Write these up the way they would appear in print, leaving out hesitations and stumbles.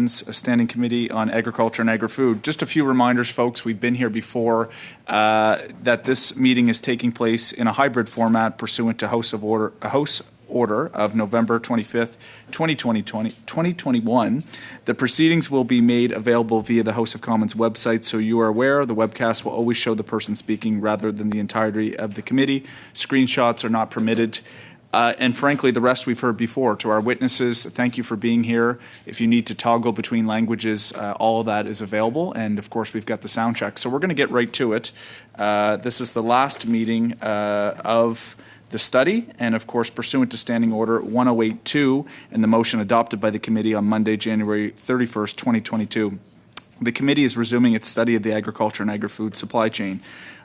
Standing Committee on Agriculture and Agri-Food. Just a few reminders, folks. We've been here before that this meeting is taking place in a hybrid format pursuant to House Order of November 25th, 2021. The proceedings will be made available via the House of Commons website, so you are aware the webcast will always show the person speaking rather than the entirety of the committee. Screenshots are not permitted. And frankly, the rest we've heard before. To our witnesses, thank you for being here. If you need to toggle between languages, all of that is available. And of course, we've got the sound check. So we're going to get right to it. This is the last meeting of the study. And of course, pursuant to Standing Order 1082 and the motion adopted by the committee on Monday, January 31st, 2022, the committee is resuming its study of the agriculture and agri-food supply chain.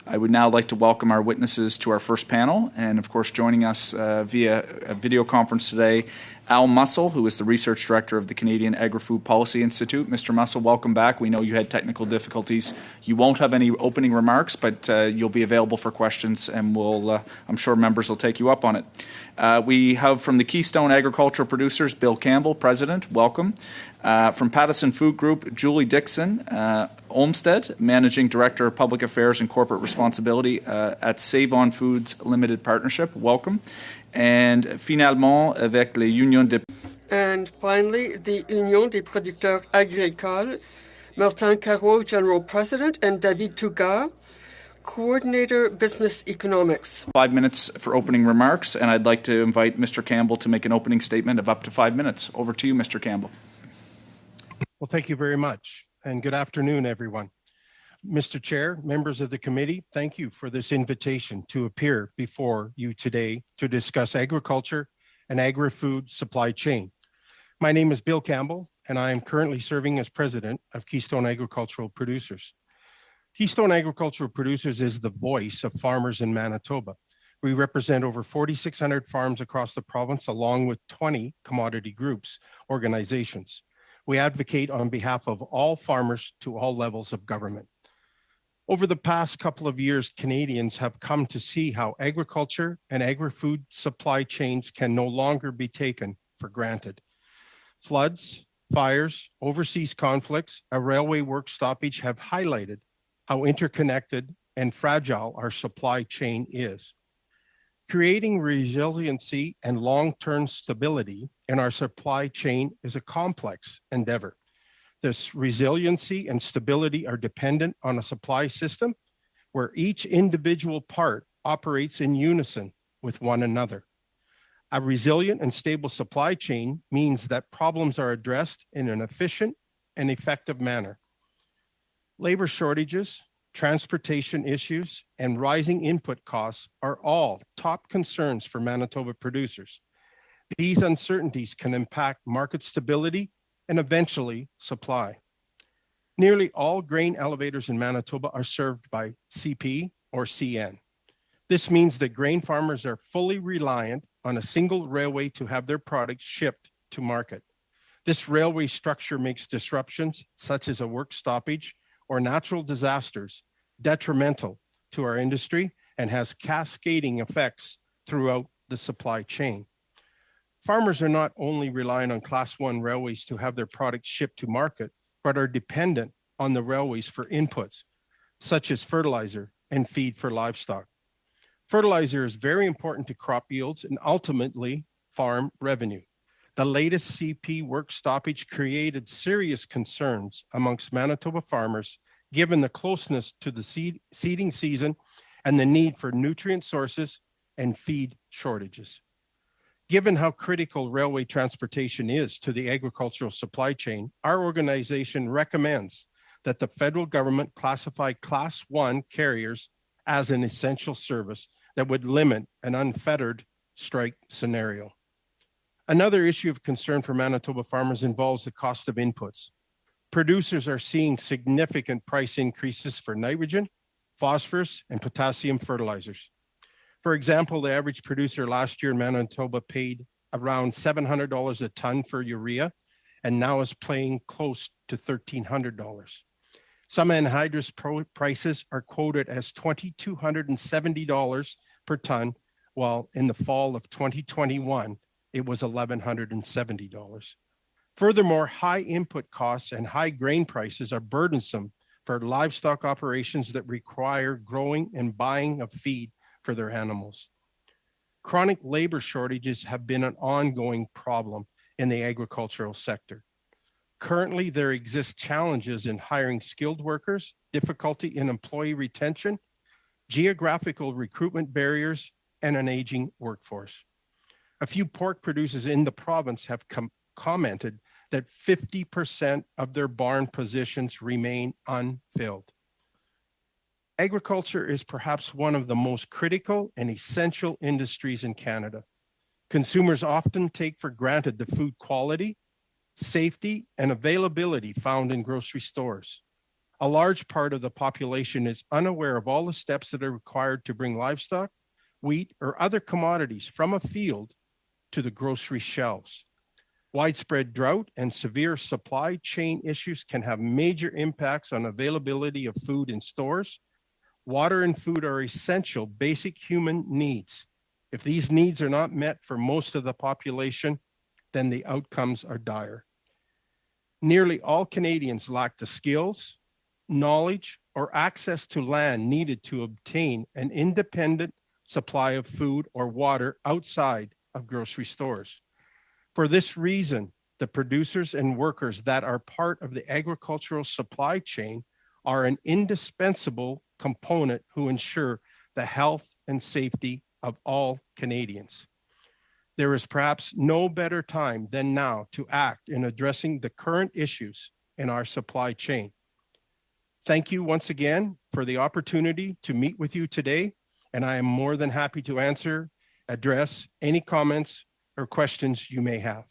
I would now like to welcome our witnesses to our first panel, and of course joining us via a video conference today, Al Mussel, who is the Research Director of the Canadian Agri-Food Policy Institute. Mr. Mussel, welcome back. We know you had technical difficulties. You won't have any opening remarks, but you'll be available for questions, and I'm sure members will take you up on it. We have from the Keystone Agricultural Producers, Bill Campbell, President, welcome. From Pattison Food Group, Julie Dixon Olmsted, Managing Director of Public Affairs and Corporate Responsibility at Save On Foods Limited Partnership, welcome. And finalement, avec les unions de... And finally, the Union des Producteurs Agricoles, Martin Caro, General President, and David Touga, Coordinator, Business Economics. 5 minutes for opening remarks, and I'd like to invite Mr. Campbell to make an opening statement of up to 5 minutes. Over to you, Mr. Campbell. Well, thank you very much, and good afternoon, everyone. Mr. Chair, members of the committee, thank you for this invitation to appear before you today to discuss agriculture and agri-food supply chain. My name is Bill Campbell, and I am currently serving as president of Keystone Agricultural Producers. Keystone Agricultural Producers is the voice of farmers in Manitoba. We represent over 4,600 farms across the province, along with 20 commodity groups, organizations. We advocate on behalf of all farmers to all levels of government. Over the past couple of years, Canadians have come to see how agriculture and agri-food supply chains can no longer be taken for granted. Floods, fires, overseas conflicts, a railway work stoppage have highlighted how interconnected and fragile our supply chain is. Creating resiliency and long-term stability in our supply chain is a complex endeavor. This resiliency and stability are dependent on a supply system where each individual part operates in unison with one another. A resilient and stable supply chain means that problems are addressed in an efficient and effective manner. Labor shortages, transportation issues, and rising input costs are all top concerns for Manitoba producers. These uncertainties can impact market stability and eventually supply. Nearly all grain elevators in Manitoba are served by CP or CN. This means that grain farmers are fully reliant on a single railway to have their products shipped to market. This railway structure makes disruptions, such as a work stoppage or natural disasters, detrimental to our industry and has cascading effects throughout the supply chain. Farmers are not only relying on Class 1 railways to have their products shipped to market, but are dependent on the railways for inputs, such as fertilizer and feed for livestock. Fertilizer is very important to crop yields and ultimately farm revenue. The latest CP work stoppage created serious concerns amongst Manitoba farmers, given the closeness to the seeding season and the need for nutrient sources and feed shortages. Given how critical railway transportation is to the agricultural supply chain, our organization recommends that the federal government classify Class 1 carriers as an essential service that would limit an unfettered strike scenario. Another issue of concern for Manitoba farmers involves the cost of inputs. Producers are seeing significant price increases for nitrogen, phosphorus, and potassium fertilizers. For example, the average producer last year in Manitoba paid around $700 a ton for urea, and now is paying close to $1,300. Some anhydrous prices are quoted as $2,270 per ton, while in the fall of 2021, it was $1,170. Furthermore, high input costs and high grain prices are burdensome for livestock operations that require growing and buying of feed for their animals. Chronic labor shortages have been an ongoing problem in the agricultural sector. Currently, there exist challenges in hiring skilled workers, difficulty in employee retention, geographical recruitment barriers, and an aging workforce. A few pork producers in the province have commented that 50% of their barn positions remain unfilled. Agriculture is perhaps one of the most critical and essential industries in Canada. Consumers often take for granted the food quality, safety, and availability found in grocery stores. A large part of the population is unaware of all the steps that are required to bring livestock, wheat, or other commodities from a field to the grocery shelves. Widespread drought and severe supply chain issues can have major impacts on availability of food in stores. Water and food are essential basic human needs. If these needs are not met for most of the population, then the outcomes are dire. Nearly all Canadians lack the skills, knowledge, or access to land needed to obtain an independent supply of food or water outside of grocery stores. For this reason, the producers and workers that are part of the agricultural supply chain are an indispensable component who ensure the health and safety of all Canadians. There is perhaps no better time than now to act in addressing the current issues in our supply chain. Thank you once again for the opportunity to meet with you today, and I am more than happy to address any comments or questions you may have.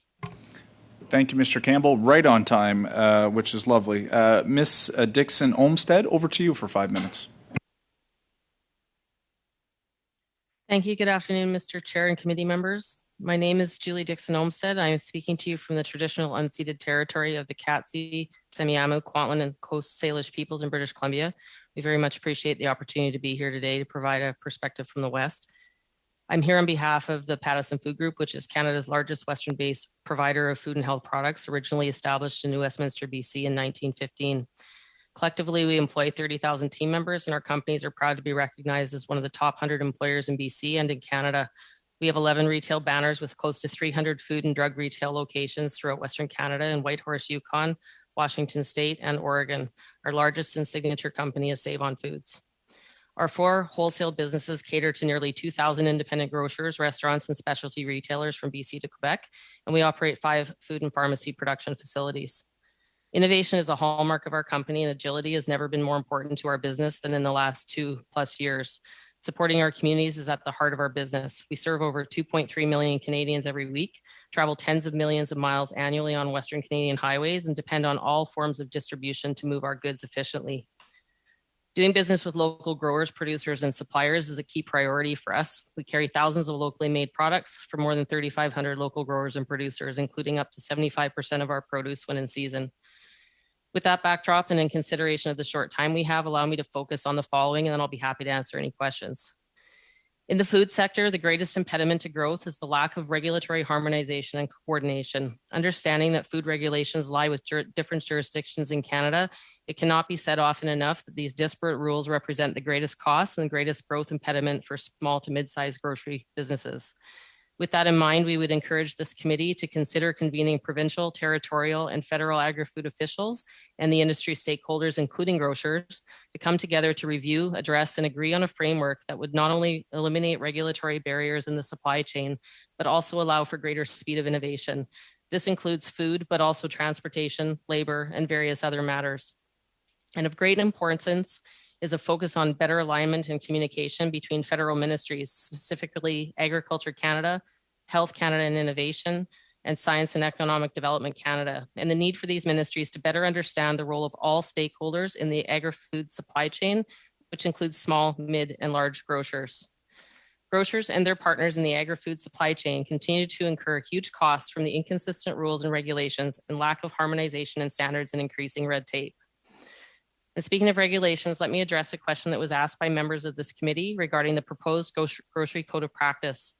Thank you, Mr. Campbell. Right on time, which is lovely. Ms. Dixon Olmsted, over to you for 5 minutes. Thank you. Good afternoon, Mr. Chair and committee members. My name is Julie Dixon Olmsted. I am speaking to you from the traditional unceded territory of the Katzie, Semiahmoo, Kwantlen, and Coast Salish peoples in British Columbia. We very much appreciate the opportunity to be here today to provide a perspective from the West. I'm here on behalf of the Pattison Food Group, which is Canada's largest Western-based provider of food and health products, originally established in New Westminster, BC in 1915. Collectively, we employ 30,000 team members, and our companies are proud to be recognized as one of the top 100 employers in BC and in Canada. We have 11 retail banners with close to 300 food and drug retail locations throughout Western Canada and Whitehorse, Yukon, Washington State, and Oregon. Our largest and signature company is Save On Foods. Our 4 wholesale businesses cater to nearly 2,000 independent grocers, restaurants, and specialty retailers from BC to Quebec, and we operate 5 food and pharmacy production facilities. Innovation is a hallmark of our company, and agility has never been more important to our business than in the last 2+ years. Supporting our communities is at the heart of our business. We serve over 2.3 million Canadians every week, travel tens of millions of miles annually on Western Canadian highways, and depend on all forms of distribution to move our goods efficiently. Doing business with local growers, producers, and suppliers is a key priority for us. We carry thousands of locally made products from more than 3,500 local growers and producers, including up to 75% of our produce when in season. With that backdrop and in consideration of the short time we have, allow me to focus on the following, and then I'll be happy to answer any questions. In the food sector, the greatest impediment to growth is the lack of regulatory harmonization and coordination. Understanding that food regulations lie with different jurisdictions in Canada, it cannot be said often enough that these disparate rules represent the greatest cost and the greatest growth impediment for small to mid-sized grocery businesses. With that in mind, we would encourage this committee to consider convening provincial, territorial, and federal agri-food officials and the industry stakeholders, including grocers, to come together to review, address, and agree on a framework that would not only eliminate regulatory barriers in the supply chain, but also allow for greater speed of innovation. This includes food, but also transportation, labor, and various other matters. And of great importance, is a focus on better alignment and communication between federal ministries, specifically Agriculture Canada, Health Canada and Innovation, and Science and Economic Development Canada, and the need for these ministries to better understand the role of all stakeholders in the agri-food supply chain, which includes small, mid, and large grocers. Grocers and their partners in the agri-food supply chain continue to incur huge costs from the inconsistent rules and regulations and lack of harmonization and standards and increasing red tape. And speaking of regulations, let me address a question that was asked by members of this committee regarding the proposed grocery code of practice.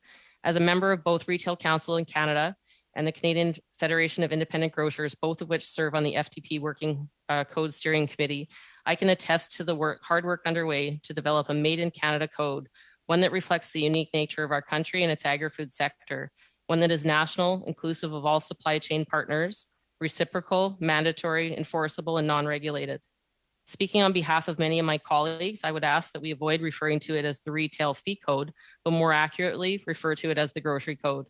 As a member of both Retail Council in Canada and the Canadian Federation of Independent Grocers, both of which serve on the FTP Working Code Steering Committee, I can attest to the hard work underway to develop a Made in Canada code, one that reflects the unique nature of our country and its agri-food sector, one that is national, inclusive of all supply chain partners, reciprocal, mandatory, enforceable, and non-regulated. Speaking on behalf of many of my colleagues, I would ask that we avoid referring to it as the Retail Fee Code, but more accurately refer to it as the Grocery Code.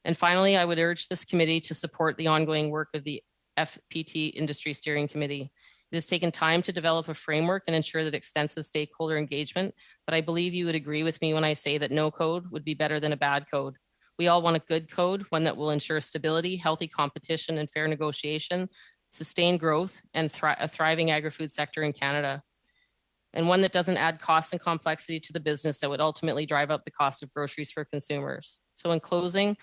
And finally, I would urge this committee to support the ongoing work of the FPT Industry Steering Committee. It has taken time to develop a framework and ensure that extensive stakeholder engagement, but I believe you would agree with me when I say that no code would be better than a bad code. We all want a good code, one that will ensure stability, healthy competition, and fair negotiation, sustained growth, and a thriving agri-food sector in Canada, and one that doesn't add cost and complexity to the business that would ultimately drive up the cost of groceries for consumers. So in closing,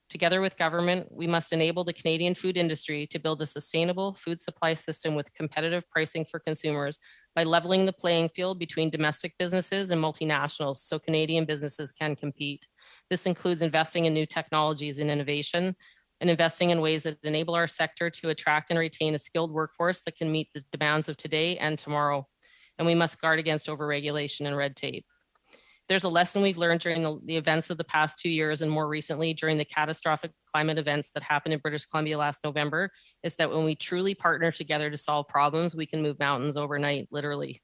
together with government, we must enable the Canadian food industry to build a sustainable food supply system with competitive pricing for consumers by leveling the playing field between domestic businesses and multinationals so Canadian businesses can compete. This includes investing in new technologies and innovation and investing in ways that enable our sector to attract and retain a skilled workforce that can meet the demands of today and tomorrow. And we must guard against overregulation and red tape. There's a lesson we've learned during the events of the past 2 years and more recently during the catastrophic climate events that happened in British Columbia last November, is that when we truly partner together to solve problems, we can move mountains overnight, literally.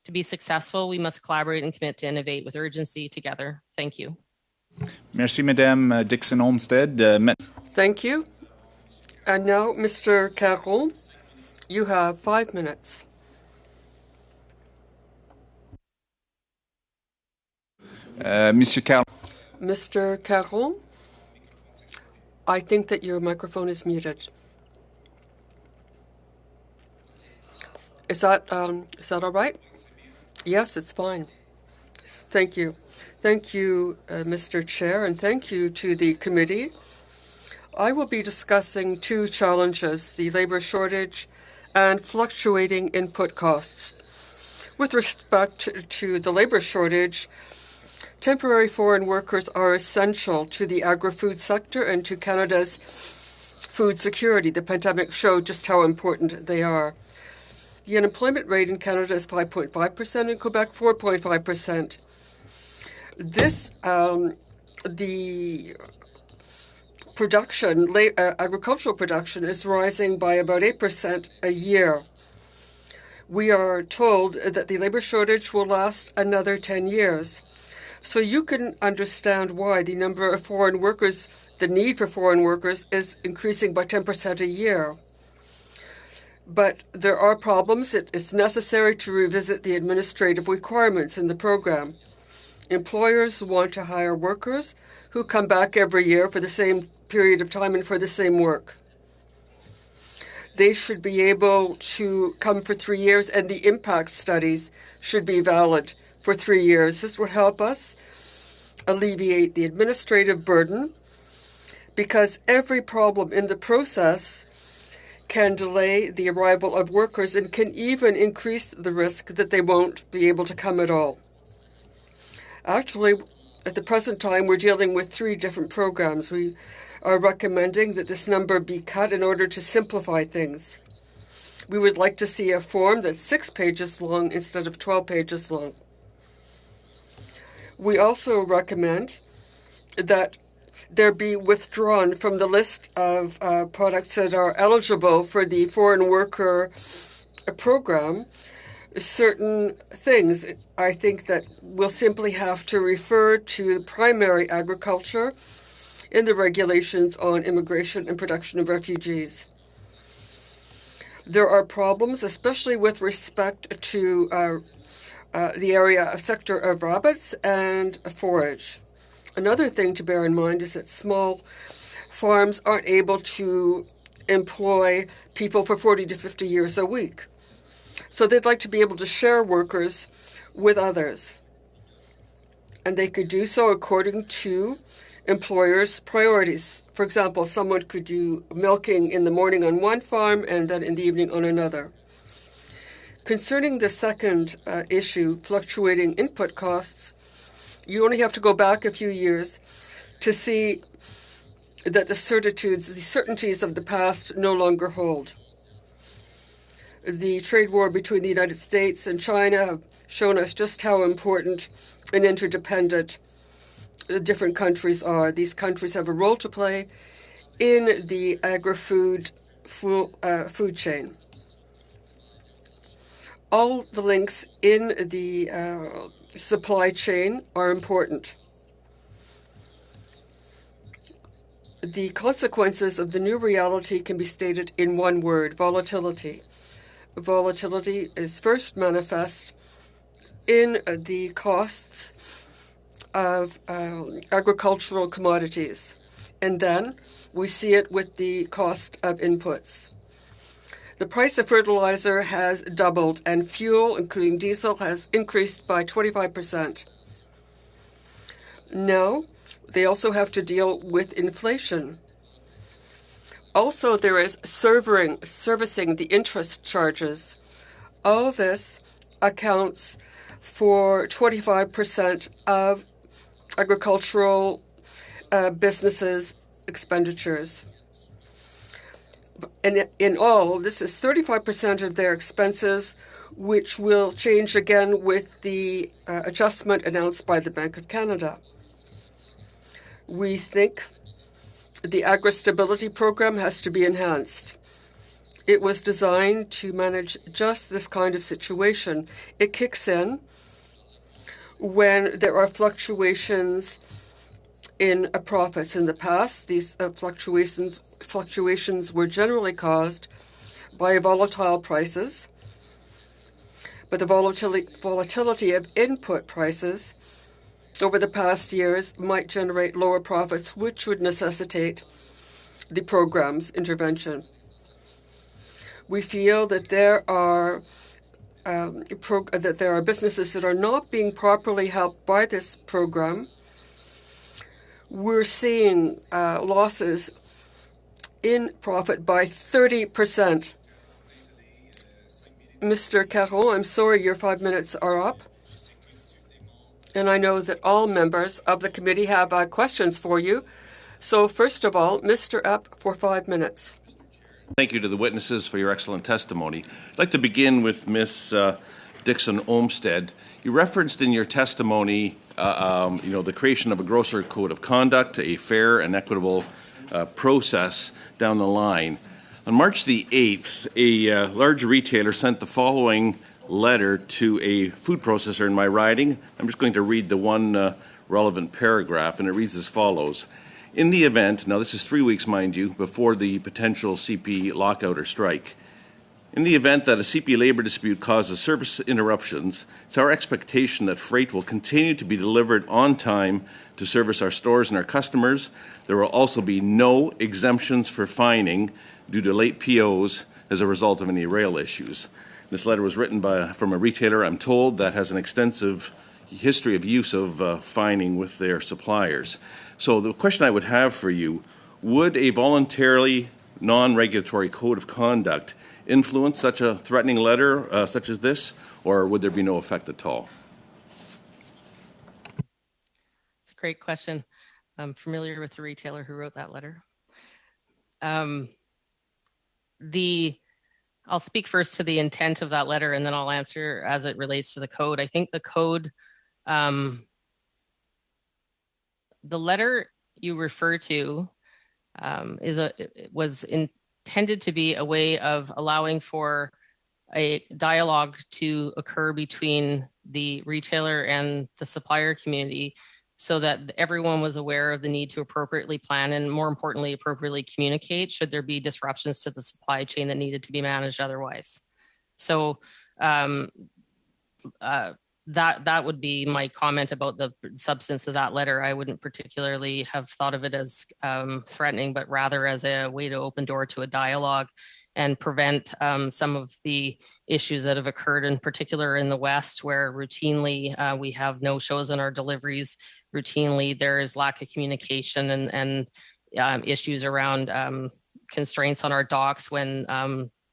To be successful, we must collaborate and commit to innovate with urgency together. Thank you. Merci, Madame Dixon-Olmsted. Thank you. And now, Mr. Caron, you have 5 minutes. Mr. Caron, I think that your microphone is muted. Is that all right? Yes, it's fine. Thank you. Thank you, Mr. Chair, and thank you to the committee. I will be discussing 2 challenges, the labor shortage and fluctuating input costs. With respect to the labor shortage, temporary foreign workers are essential to the agri-food sector and to Canada's food security. The pandemic showed just how important they are. The unemployment rate in Canada is 5.5%, in Quebec 4.5%. The production, agricultural production, is rising by about 8% a year. We are told that the labor shortage will last another 10 years. So you can understand why the number of foreign workers, the need for foreign workers, is increasing by 10% a year. But there are problems. It's necessary to revisit the administrative requirements in the program. Employers want to hire workers who come back every year for the same period of time and for the same work. They should be able to come for 3 years, and the impact studies should be valid for 3 years. This would help us alleviate the administrative burden, because every problem in the process can delay the arrival of workers and can even increase the risk that they won't be able to come at all. Actually, at the present time, we're dealing with 3 different programs. We are recommending that this number be cut in order to simplify things. We would like to see a form that's 6 pages long instead of 12 pages long. We also recommend that there be withdrawn from the list of products that are eligible for the foreign worker program certain things. I think that we'll simply have to refer to primary agriculture in the regulations on immigration and production of refugees. There are problems, especially with respect to the area sector of rabbits and forage. Another thing to bear in mind is that small farms aren't able to employ people for 40 to 50 years a week. So they'd like to be able to share workers with others. And they could do so according to employers' priorities. For example, someone could do milking in the morning on one farm and then in the evening on another. Concerning the second issue, fluctuating input costs, you only have to go back a few years to see that the certainties of the past no longer hold. The trade war between the United States and China have shown us just how important and interdependent the different countries are. These countries have a role to play in the agri-food food chain. All the links in the supply chain are important. The consequences of the new reality can be stated in one word: volatility. Volatility is first manifest in the costs of agricultural commodities, and then we see it with the cost of inputs. The price of fertilizer has doubled, and fuel, including diesel, has increased by 25%. Now, they also have to deal with inflation. Also, there is servicing the interest charges. All this accounts for 25% of agricultural businesses' expenditures. And in all, this is 35% of their expenses, which will change again with the adjustment announced by the Bank of Canada. We think the Agri-Stability Program has to be enhanced. It was designed to manage just this kind of situation. It kicks in when there are fluctuations in profits. In the past, these fluctuations were generally caused by volatile prices, but the volatility of input prices over the past years might generate lower profits, which would necessitate the program's intervention. We feel that there are businesses that are not being properly helped by this program. We're seeing losses in profit by 30%. Mr. Caron, I'm sorry, your 5 minutes are up. And I know that all members of the committee have questions for you. So first of all, Mr. Epp for 5 minutes. Thank you to the witnesses for your excellent testimony. I'd like to begin with Ms. Dixon Olmsted. You referenced in your testimony, the creation of a grocer code of conduct, a fair and equitable process down the line. On March the 8th, a large retailer sent the following letter to a food processor in my riding. I'm just going to read the one relevant paragraph, and it reads as follows. In the event, now this is 3 weeks, mind you, before the potential CP lockout or strike, in the event that a CP labor dispute causes service interruptions, it's our expectation that freight will continue to be delivered on time to service our stores and our customers. There will also be no exemptions for fining due to late POs as a result of any rail issues. This letter was written from a retailer, I'm told, that has an extensive history of use of fining with their suppliers. So the question I would have for you, would a voluntarily non-regulatory code of conduct influence such a threatening letter such as this, or would there be no effect at all? It's a great question. I'm familiar with the retailer who wrote that letter. I'll speak first to the intent of that letter, and then I'll answer as it relates to the code. I think the code, the letter you refer to was intended to be a way of allowing for a dialogue to occur between the retailer and the supplier community so that everyone was aware of the need to appropriately plan and, more importantly, appropriately communicate should there be disruptions to the supply chain that needed to be managed otherwise. So the that would be my comment about the substance of that letter. I wouldn't particularly have thought of it as threatening, but rather as a way to open door to a dialogue and prevent some of the issues that have occurred, in particular in the West, where routinely we have no shows in our deliveries. Routinely, there is lack of communication and issues around constraints on our docks when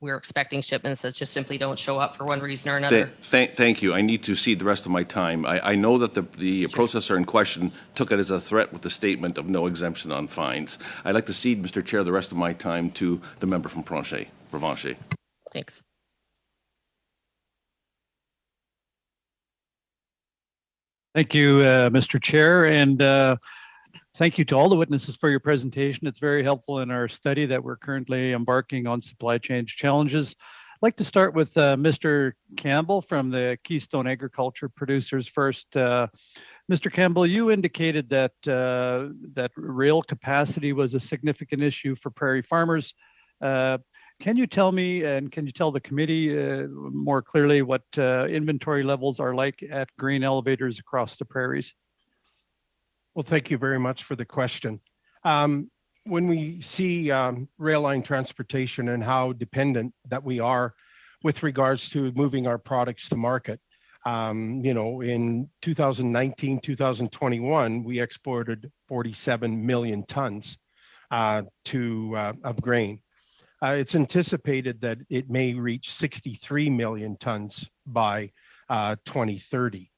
we're expecting shipments that just simply don't show up for one reason or another. Thank you. I need to cede the rest of my time. I know that the processor in question took it as a threat with the statement of no exemption on fines. I'd like to cede, Mr. Chair, the rest of my time to the member from Provencher. Thanks. Thank you, Mr. Chair, and thank you to all the witnesses for your presentation. It's very helpful in our study that we're currently embarking on supply chain challenges. I'd like to start with Mr. Campbell from the Keystone Agriculture Producers first. Mr. Campbell, you indicated that that rail capacity was a significant issue for prairie farmers. Can you tell me, and can you tell the committee more clearly what inventory levels are like at grain elevators across the prairies? Well, thank you very much for the question. When we see rail line transportation and how dependent that we are with regards to moving our products to market, in 2019, 2021, we exported 47 million tons of grain. It's anticipated that it may reach 63 million tons by 2030.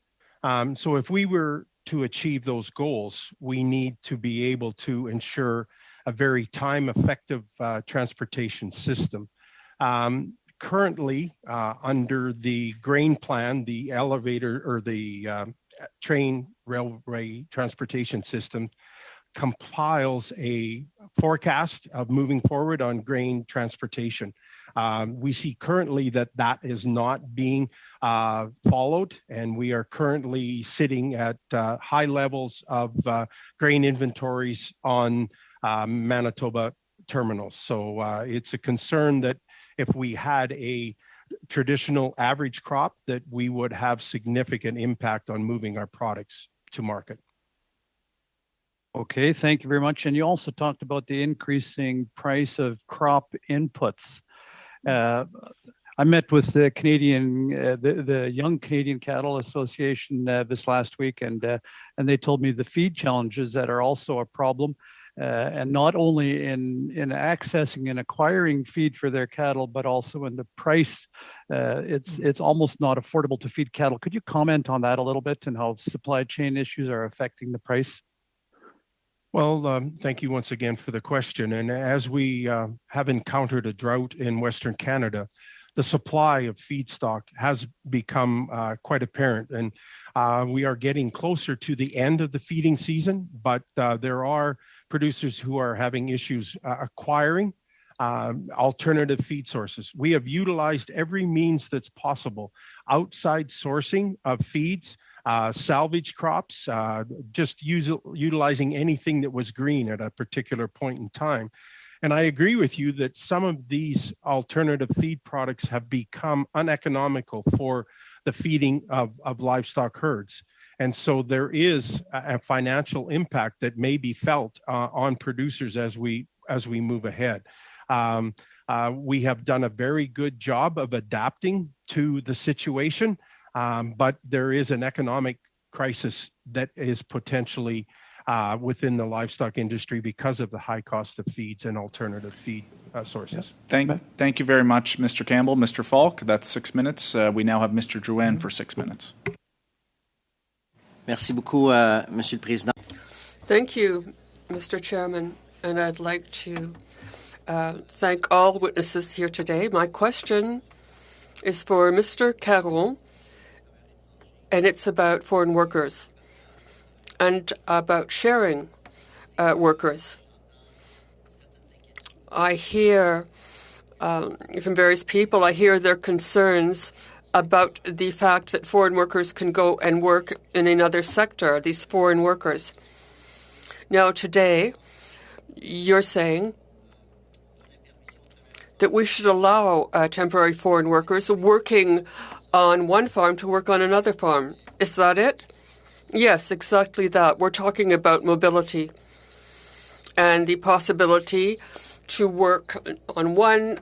So if we were to achieve those goals, we need to be able to ensure a very time-effective transportation system. Currently, under the grain plan, the elevator or the train railway transportation system compiles a forecast of moving forward on grain transportation. We see currently that that is not being followed, and we are currently sitting at high levels of grain inventories on Manitoba terminals. So it's a concern that if we had a traditional average crop, that we would have significant impact on moving our products to market. Okay, thank you very much. And you also talked about the increasing price of crop inputs. I met with the the Young Canadian Cattle Association this last week, and they told me the feed challenges that are also a problem, and not only in accessing and acquiring feed for their cattle, but also in the price. It's almost not affordable to feed cattle. Could you comment on that a little bit and how supply chain issues are affecting the price? Well, thank you once again for the question. And as we have encountered a drought in Western Canada, the supply of feedstock has become quite apparent. And we are getting closer to the end of the feeding season, but there are producers who are having issues acquiring alternative feed sources. We have utilized every means that's possible: outside sourcing of feeds, salvage crops, just utilizing anything that was green at a particular point in time. And I agree with you that some of these alternative feed products have become uneconomical for the feeding of livestock herds. And so there is a financial impact that may be felt on producers as we move ahead. We have done a very good job of adapting to the situation. But there is an economic crisis that is potentially within the livestock industry because of the high cost of feeds and alternative feed sources. Thank you very much, Mr. Campbell. Mr. Falk, that's 6 minutes. We now have Mr. Drouin for 6 minutes. Merci beaucoup, Monsieur le Président. Thank you, Mr. Chairman, and I'd like to thank all witnesses here today. My question is for Mr. Caron, and it's about foreign workers and about sharing workers. I hear from various people, I hear their concerns about the fact that foreign workers can go and work in another sector, these foreign workers. Now, today, you're saying that we should allow temporary foreign workers working on one farm to work on another farm. Is that it? Yes, exactly that. We're talking about mobility and the possibility to work on one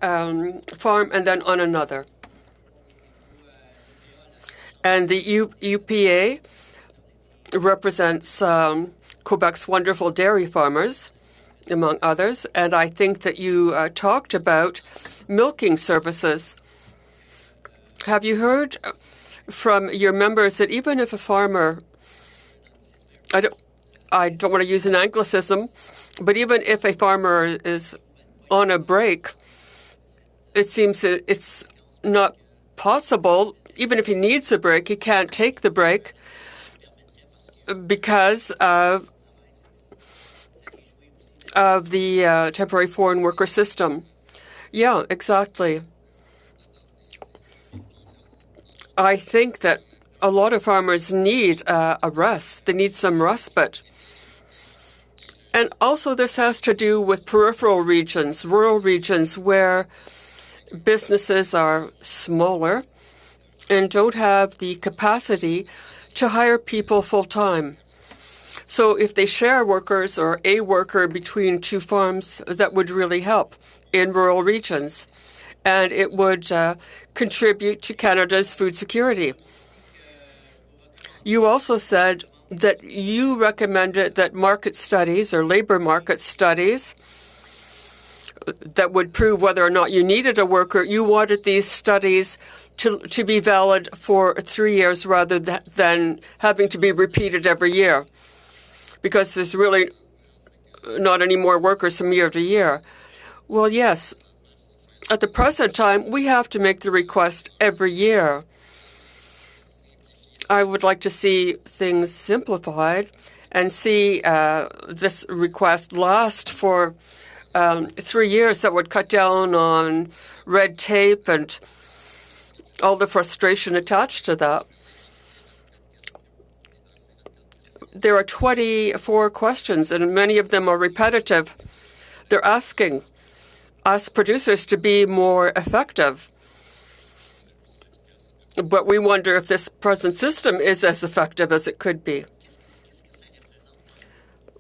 farm and then on another. And the UPA represents Quebec's wonderful dairy farmers, among others. And I think that you talked about milking services. Have you heard from your members that even if a farmer, I don't want to use an anglicism, but even if a farmer is on a break, it seems that it's not possible. Even if he needs a break, he can't take the break because of the temporary foreign worker system. Yeah, exactly. I think that a lot of farmers need a rest. They need some respite. And also this has to do with peripheral regions, rural regions where businesses are smaller and don't have the capacity to hire people full-time. So if they share workers or a worker between two farms, that would really help in rural regions. And it would contribute to Canada's food security. You also said that you recommended that market studies or labor market studies that would prove whether or not you needed a worker, you wanted these studies to be valid for 3 years rather than having to be repeated every year, because there's really not any more workers from year to year. Well, yes. At the present time, we have to make the request every year. I would like to see things simplified and see this request last for 3 years. That would cut down on red tape and all the frustration attached to that. There are 24 questions, and many of them are repetitive. They're asking us producers to be more effective. But we wonder if this present system is as effective as it could be.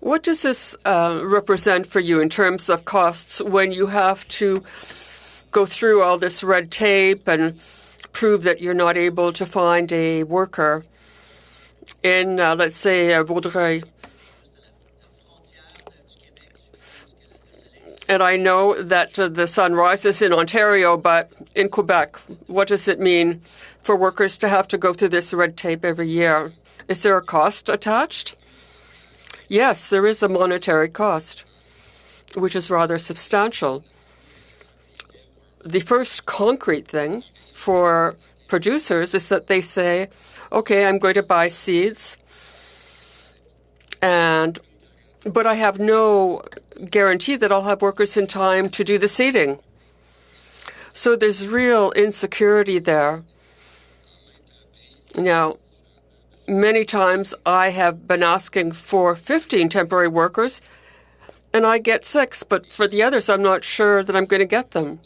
What does this represent for you in terms of costs when you have to go through all this red tape and prove that you're not able to find a worker in, let's say, Vaudreuil? And I know that the sun rises in Ontario, but in Quebec, what does it mean for workers to have to go through this red tape every year? Is there a cost attached? Yes, there is a monetary cost, which is rather substantial. The first concrete thing for producers is that they say, okay, I'm going to buy seeds, but I have no guarantee that I'll have workers in time to do the seeding. So there's real insecurity there. Now, many times I have been asking for 15 temporary workers, and I get 6, but for the others, I'm not sure that I'm going to get them.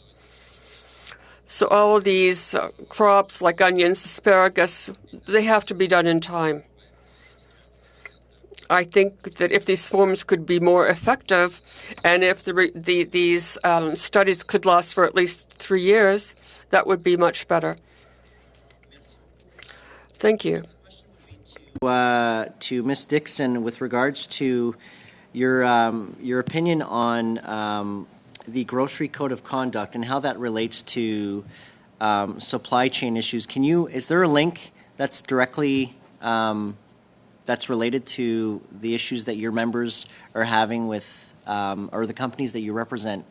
So all of these crops like onions, asparagus, they have to be done in time. I think that if these forms could be more effective and if these studies could last for at least 3 years, that would be much better. Thank you. To Ms. Dixon, with regards to your opinion on the Grocery Code of Conduct and how that relates to supply chain issues, is there a link that's directly that's related to the issues that your members are having with, or the companies that you represent,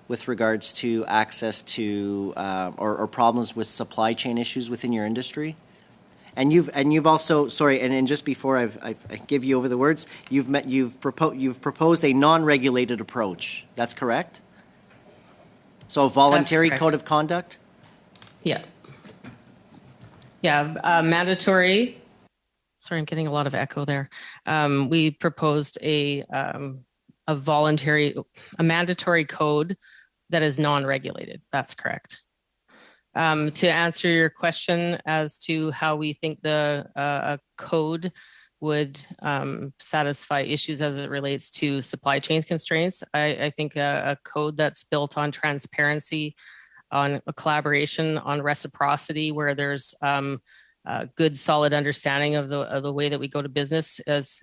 with regards to access to or problems with supply chain issues within your industry? And you've also, sorry, and just before I give you over the words, you've proposed a non-regulated approach. That's correct? So a voluntary code of conduct? Yeah. Yeah, mandatory. Sorry, I'm getting a lot of echo there. We proposed a mandatory code that is non-regulated. That's correct. To answer your question as to how we think the code would satisfy issues as it relates to supply chain constraints, I think a code that's built on transparency, on a collaboration, on reciprocity, where there's good, solid understanding of the way that we go to business is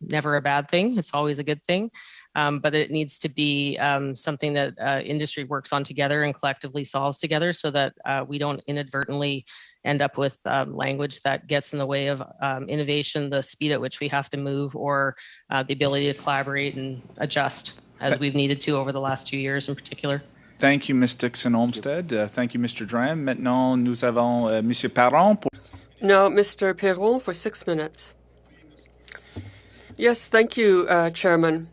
never a bad thing. It's always a good thing. But it needs to be something that industry works on together and collectively solves together, so that we don't inadvertently end up with language that gets in the way of innovation, the speed at which we have to move, or the ability to collaborate and adjust as we've needed to over the last 2 years in particular. Thank you, Ms. Dixon-Olmsted. Thank you, Mr. Dram. Maintenant, nous avons Monsieur Parent. Now, Mr. Perron for 6 minutes. Yes, thank you, Chairman.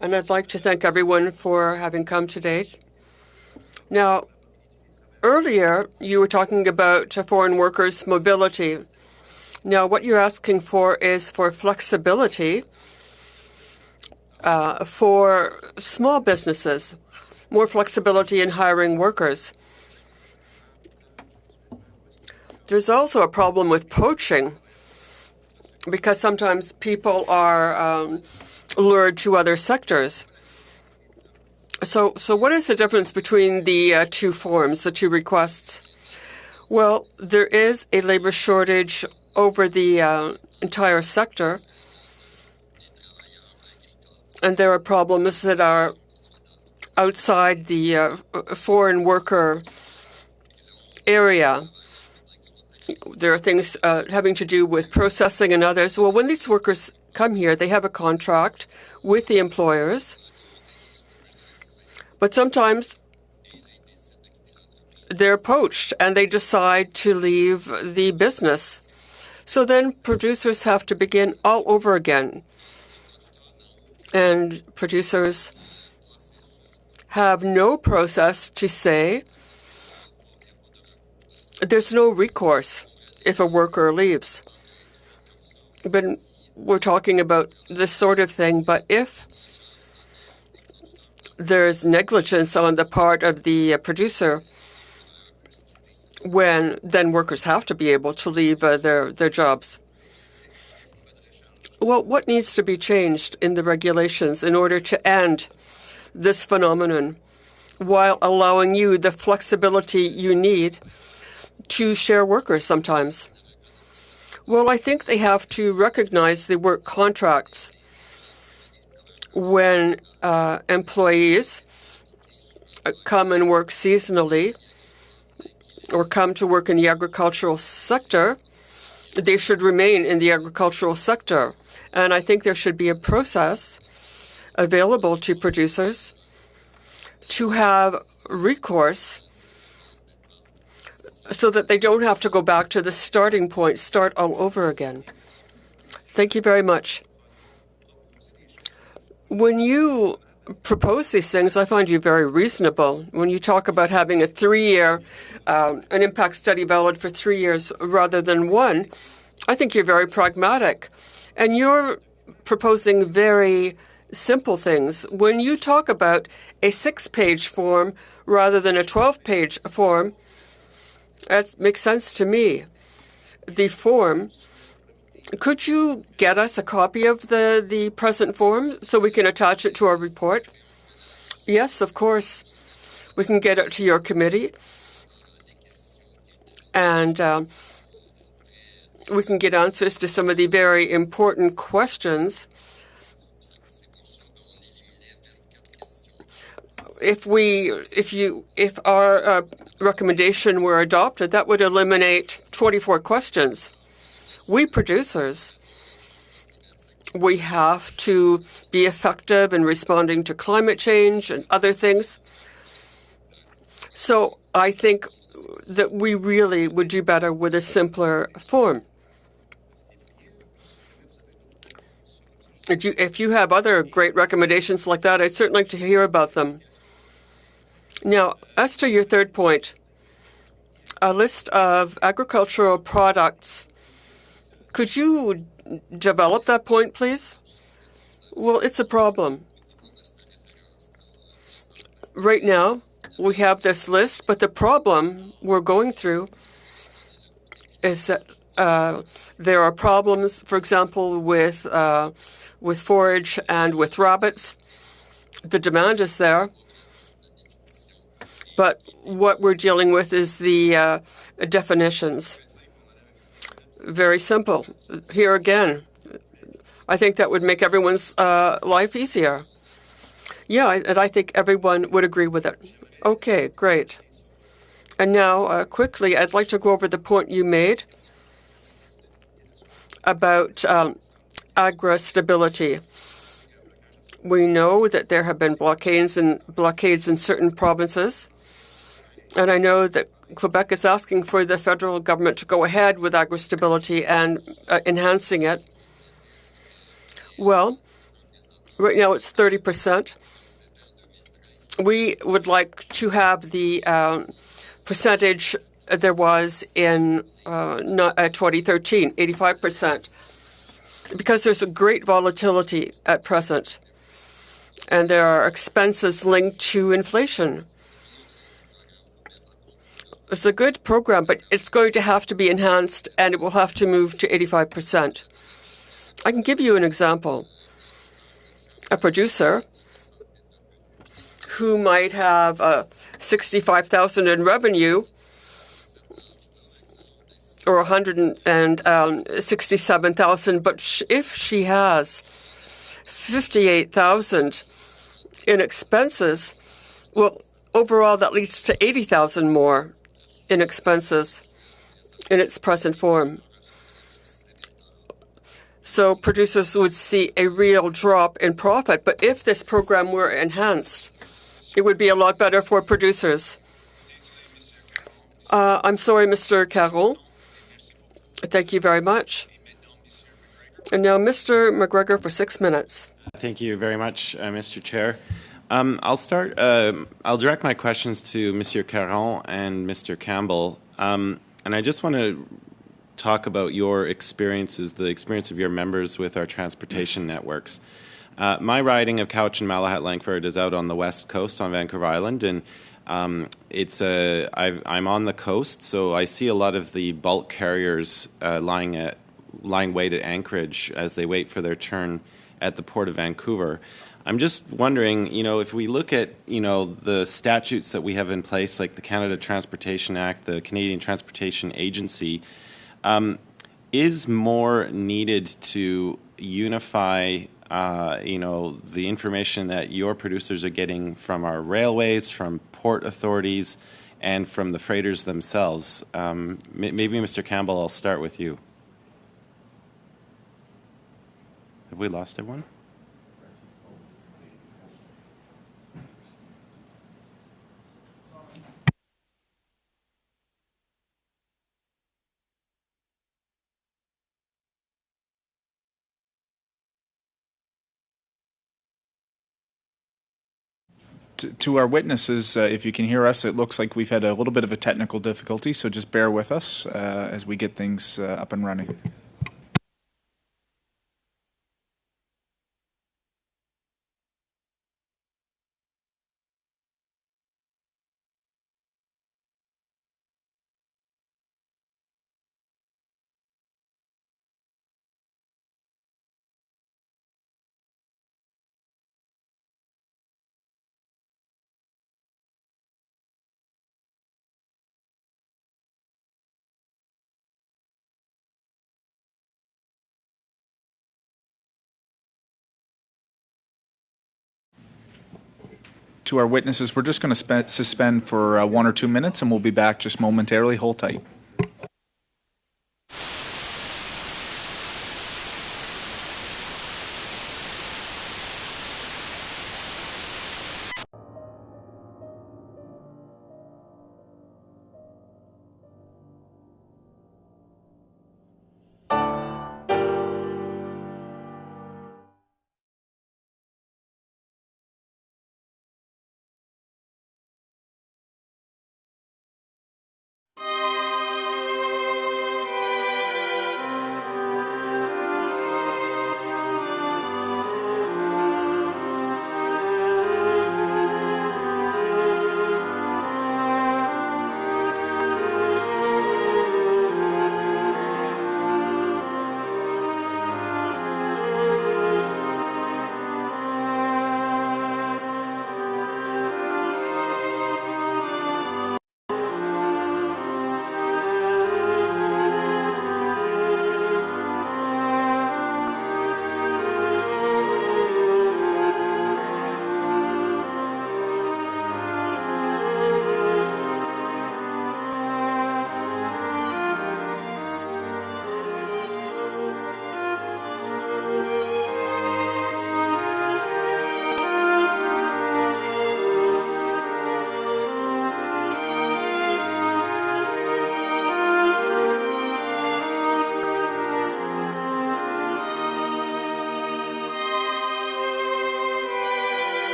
And I'd like to thank everyone for having come today. Now, earlier you were talking about foreign workers' mobility. Now, what you're asking for is for flexibility for small businesses, more flexibility in hiring workers. There's also a problem with poaching, because sometimes people are lured to other sectors. So what is the difference between the two forms, the two requests? Well, there is a labor shortage over the entire sector, and there are problems that are outside the foreign worker area. There are things having to do with processing and others. Well, when these workers come here, they have a contract with the employers, but sometimes they're poached and they decide to leave the business. So then producers have to begin all over again. And producers have no process to say there's no recourse if a worker leaves. But we're talking about this sort of thing, but if there's negligence on the part of the producer, then workers have to be able to leave their jobs. Well, what needs to be changed in the regulations in order to end this phenomenon while allowing you the flexibility you need to share workers sometimes? Well, I think they have to recognize the work contracts when employees come and work seasonally or come to work in the agricultural sector. They should remain in the agricultural sector. And I think there should be a process available to producers to have recourse so that they don't have to go back to the starting point, start all over again. Thank you very much. When you propose these things, I find you very reasonable. When you talk about having a 3-year, an impact study valid for 3 years rather than 1, I think you're very pragmatic. And you're proposing very simple things. When you talk about a 6-page form rather than a 12-page form, that makes sense to me. The form, could you get us a copy of the present form so we can attach it to our report? Yes, of course. We can get it to your committee. And we can get answers to some of the very important questions. If our recommendation were adopted, that would eliminate 24 questions. We producers, we have to be effective in responding to climate change and other things. So I think that we really would do better with a simpler form. If you have other great recommendations like that, I'd certainly like to hear about them. Now, as to your third point, a list of agricultural products. Could you develop that point, please? Well, it's a problem. Right now, we have this list, but the problem we're going through is that there are problems, for example, with forage and with rabbits. The demand is there, but what we're dealing with is the definitions. Very simple. Here again, I think that would make everyone's life easier. Yeah, and I think everyone would agree with it. Okay, great. And now, quickly, I'd like to go over the point you made about agri-stability. We know that there have been blockades in certain provinces, and I know that Quebec is asking for the federal government to go ahead with agri-stability and enhancing it. Well, right now it's 30%. We would like to have the percentage there was in 2013, 85%, because there's a great volatility at present, and there are expenses linked to inflation. It's a good program, but it's going to have to be enhanced, and it will have to move to 85%. I can give you an example. A producer who might have $65,000 in revenue or $167,000, but if she has $58,000 in expenses, well, overall that leads to $80,000 more in expenses in its present form. So producers would see a real drop in profit. But if this program were enhanced, it would be a lot better for producers. I'm sorry, Mr. Caron. Thank you very much. And now Mr. McGregor for 6 minutes. Thank you very much, Mr. Chair. I'll direct my questions to Monsieur Caron and Mr. Campbell. And I just want to talk about your experiences, the experience of your members with our transportation networks. My riding of Couch and Malahat Langford is out on the west coast on Vancouver Island, and I'm on the coast, so I see a lot of the bulk carriers lying wait at anchorage as they wait for their turn at the Port of Vancouver. I'm just wondering, if we look at, the statutes that we have in place, like the Canada Transportation Act, the Canadian Transportation Agency, is more needed to unify, the information that your producers are getting from our railways, from port authorities, and from the freighters themselves. Maybe, Mr. Campbell, I'll start with you. Have we lost everyone? To our witnesses, if you can hear us, it looks like we've had a little bit of a technical difficulty, so just bear with us as we get things up and running. To our witnesses, we're just going to suspend for 1 or 2 minutes, and we'll be back just momentarily. Hold tight.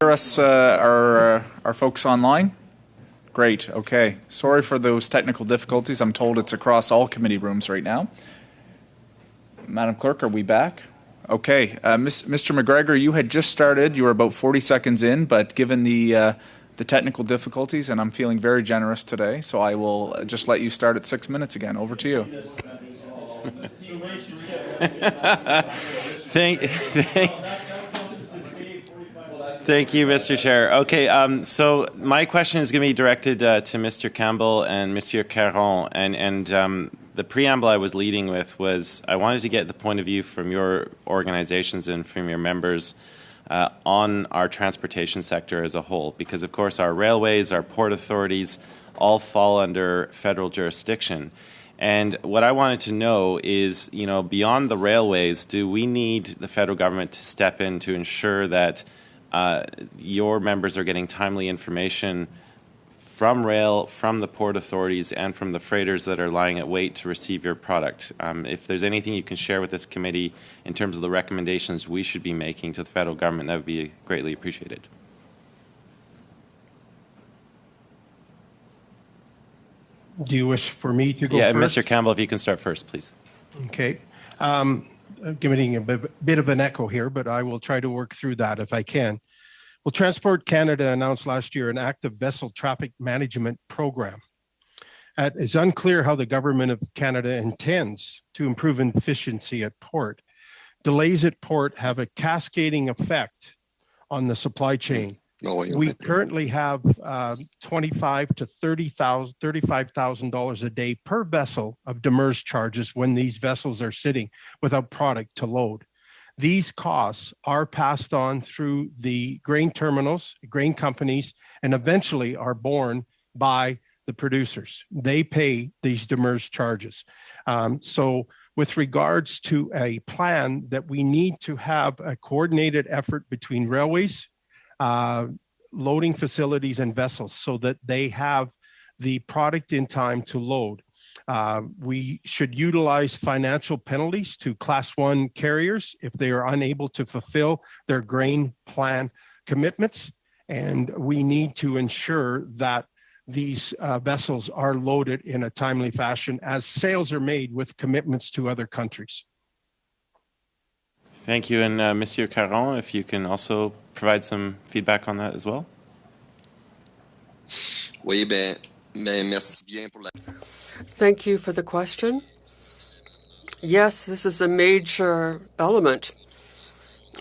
hear us, our folks online? Great, okay. Sorry for those technical difficulties. I'm told it's across all committee rooms right now. Madam Clerk, are we back? Okay, Mr. McGregor, you had just started. You were about 40 seconds in, but given the technical difficulties, and I'm feeling very generous today, so I will just let you start at 6 minutes again. Over to you. Thank you, Mr. Chair. Okay, so my question is going to be directed to Mr. Campbell and Mr. Caron, and the preamble I was leading with was I wanted to get the point of view from your organizations and from your members on our transportation sector as a whole, because of course our railways, our port authorities all fall under federal jurisdiction. And what I wanted to know is, you know, beyond the railways, do we need the federal government to step in to ensure that your members are getting timely information from rail, from the port authorities, and from the freighters that are lying at wait to receive your product? If there's anything you can share with this committee in terms of the recommendations we should be making to the federal government, that would be greatly appreciated. Do you wish for me to go first? Yeah, first? Mr. Campbell, if you can start first, please. Okay. Getting a bit of an echo here, but I will try to work through that if I can. Well, Transport Canada announced last year an active vessel traffic management program. It is unclear how the Government of Canada intends to improve efficiency at port. Delays at port have a cascading effect on the supply chain. We currently have $25,000 to $35,000 a day per vessel of demurrage charges when these vessels are sitting without product to load. These costs are passed on through the grain terminals, grain companies, and eventually are borne by the producers. They pay these demurrage charges. So with regards to a plan that we need to have a coordinated effort between railways, loading facilities and vessels so that they have the product in time to load. We should utilize financial penalties to Class 1 carriers if they are unable to fulfill their grain plan commitments. And we need to ensure that these vessels are loaded in a timely fashion as sales are made with commitments to other countries. Thank you. And Monsieur Caron, if you can also provide some feedback on that as well. Thank you for the question. Yes, this is a major element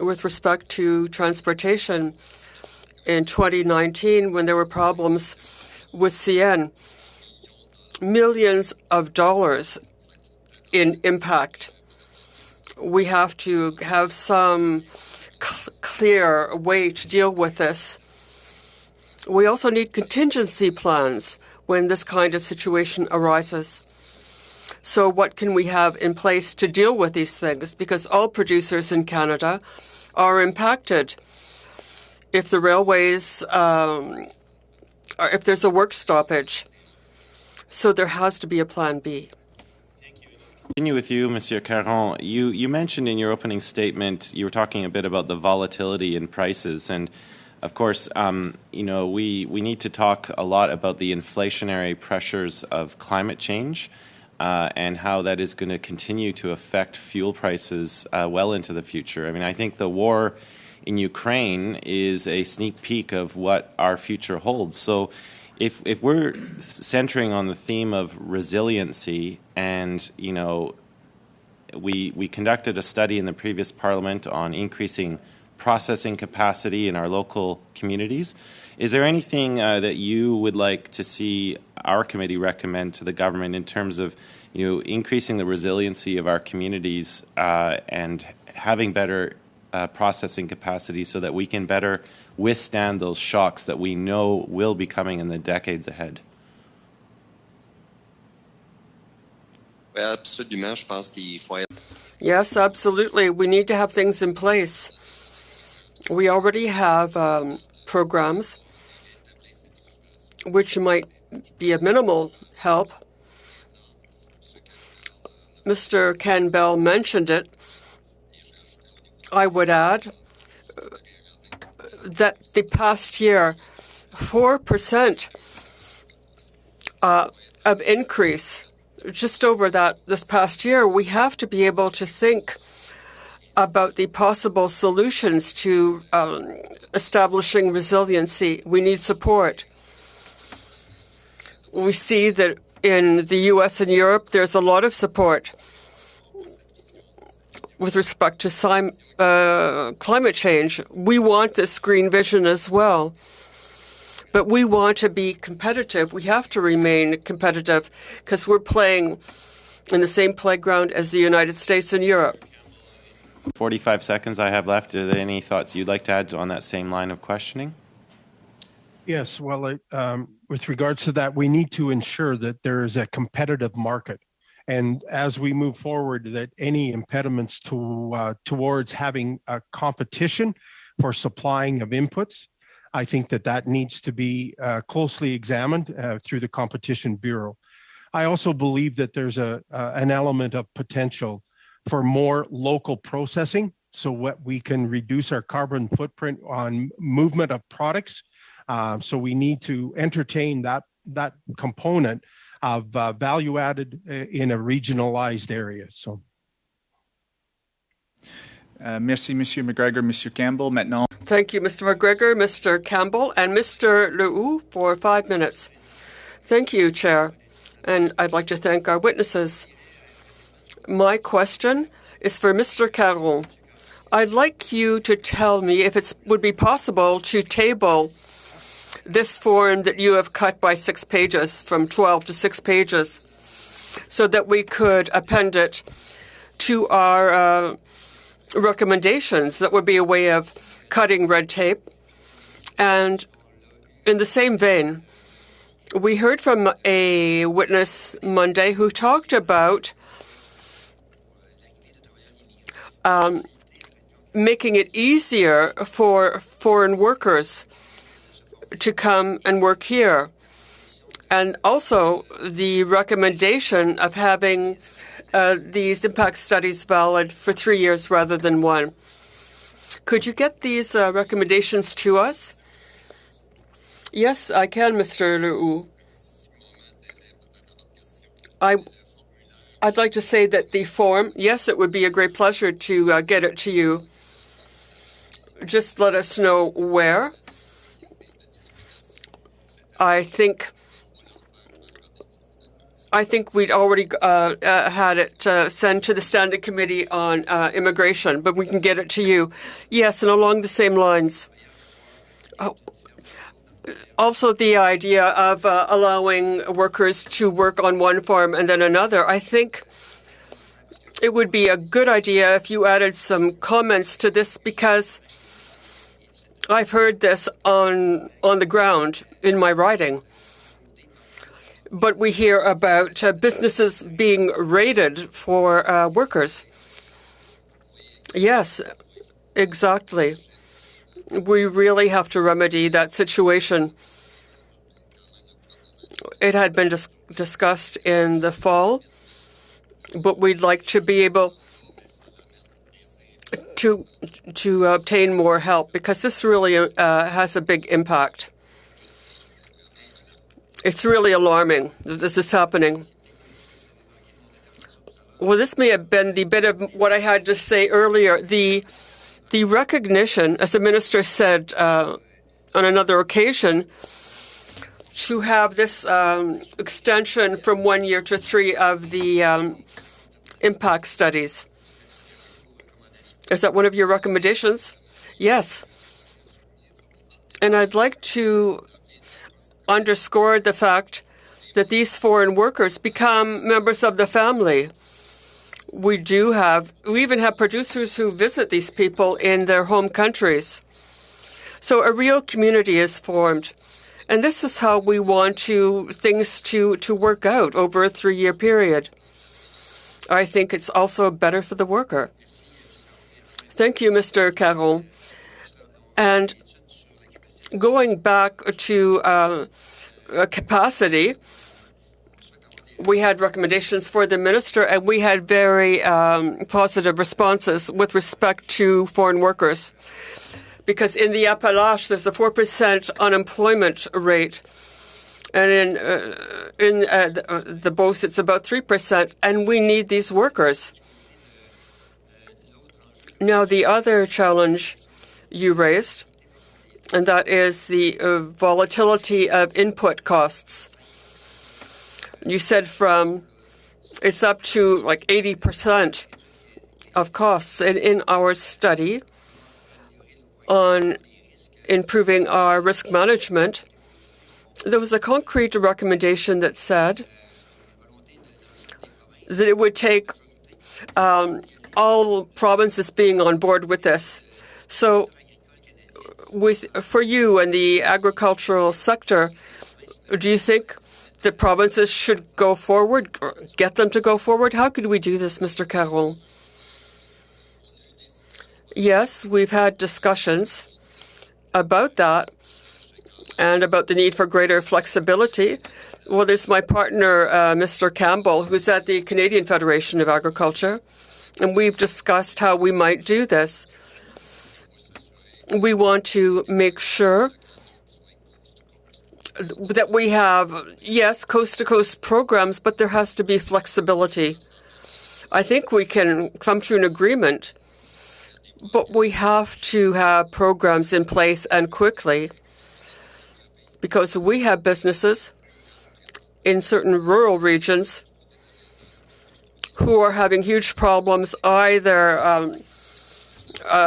with respect to transportation. In 2019, when there were problems with CN, millions of dollars in impact. We have to have some clear way to deal with this. We also need contingency plans when this kind of situation arises. So what can we have in place to deal with these things? Because all producers in Canada are impacted. If the railways, or if there's a work stoppage, so there has to be a plan B. Continue with you, Monsieur Caron. You mentioned in your opening statement, you were talking a bit about the volatility in prices. And of course, you know, we need to talk a lot about the inflationary pressures of climate change and how that is going to continue to affect fuel prices well into the future. I mean, I think the war in Ukraine is a sneak peek of what our future holds. So if we're centering on the theme of resiliency, and you know, we conducted a study in the previous Parliament on increasing processing capacity in our local communities. Is there anything that you would like to see our committee recommend to the government in terms of, you know, increasing the resiliency of our communities and having better processing capacity so that we can better withstand those shocks that we know will be coming in the decades ahead? Yes, absolutely. We need to have things in place. We already have programs which might be of minimal help. Mr. Campbell mentioned it. I would add that the past year, 4% of increase, just over that this past year, we have to be able to think about the possible solutions to establishing resiliency. We need support. We see that in the U.S. and Europe, there's a lot of support with respect to climate change. We want this green vision as well. But we want to be competitive. We have to remain competitive because we're playing in the same playground as the United States and Europe. 45 seconds I have left. Are there any thoughts you'd like to add on that same line of questioning? Yes, well, with regards to that, we need to ensure that there is a competitive market. And as we move forward, that any impediments towards having a competition for supplying of inputs, I think that needs to be closely examined through the Competition Bureau. I also believe that there's an element of potential for more local processing, so what we can reduce our carbon footprint on movement of products. So we need to entertain that component of value added in a regionalized area. So. Merci, Monsieur McGregor. Monsieur Campbell, maintenant. Thank you, Mr. McGregor, Mr. Campbell, and Mr. Lehoux for 5 minutes. Thank you, Chair. And I'd like to thank our witnesses. My question is for Mr. Caron. I'd like you to tell me if it would be possible to table this form that you have cut by 6 pages, from 12 to 6 pages, so that we could append it to our recommendations. That would be a way of cutting red tape. And in the same vein, we heard from a witness Monday who talked about making it easier for foreign workers to come and work here. And also the recommendation of having these impact studies valid for 3 years rather than 1. Could you get these recommendations to us? Yes, I can, Mr. Lehoux. I'd like to say that the form, yes, it would be a great pleasure to get it to you. Just let us know where. I think we'd already had it sent to the Standing Committee on Immigration, but we can get it to you. Yes, and along the same lines. Also, the idea of allowing workers to work on one farm and then another, I think it would be a good idea if you added some comments to this, because I've heard this on the ground in my writing. But we hear about businesses being raided for workers. Yes, exactly. We really have to remedy that situation. It had been discussed in the fall, but we'd like to be able to obtain more help, because this really has a big impact. It's really alarming that this is happening. Well, this may have been the bit of what I had to say earlier. The recognition, as the minister said on another occasion, to have this extension from 1 year to 3 of the impact studies. Is that one of your recommendations? Yes. And I'd like to underscore the fact that these foreign workers become members of the family. We even have producers who visit these people in their home countries. So a real community is formed. And this is how we want things to work out over a 3-year period. I think it's also better for the worker. Thank you, Mr. Caron. And going back to capacity, we had recommendations for the minister, and we had very positive responses with respect to foreign workers. because in the Appalaches there's a 4% unemployment rate, and in the Beauce it's about 3%, and we need these workers. Now, the other challenge you raised, and that is the volatility of input costs. You said it's up to like 80% of costs. And in our study on improving our risk management, there was a concrete recommendation that said that it would take all provinces being on board with this. So for you and the agricultural sector, do you think the provinces should go forward, or get them to go forward? How could we do this, Mr. Caron? Yes, we've had discussions about that and about the need for greater flexibility. Well, there's my partner, Mr. Campbell, who's at the Canadian Federation of Agriculture, and we've discussed how we might do this. We want to make sure that we have, yes, coast-to-coast programs, but there has to be flexibility. I think we can come to an agreement, but we have to have programs in place and quickly, because we have businesses in certain rural regions who are having huge problems either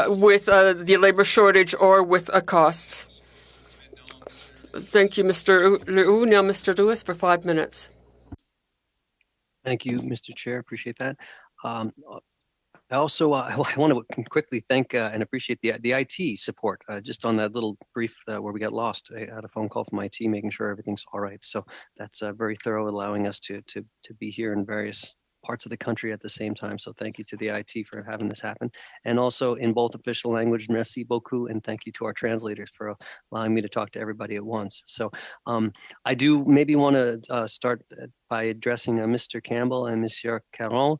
with the labor shortage or with costs. Thank you, Mr. Leroux. Now, Mr. Lewis, for 5 minutes. Thank you, Mr. Chair. Appreciate that. I also I want to quickly thank and appreciate the IT support. Just on that little brief where we got lost, I had a phone call from IT making sure everything's all right. So that's very thorough, allowing us to be here in various parts of the country at the same time. So thank you to the IT for having this happen. And also in both official language, merci beaucoup, and thank you to our translators for allowing me to talk to everybody at once. So I do maybe want to start by addressing Mr. Campbell and Monsieur Caron.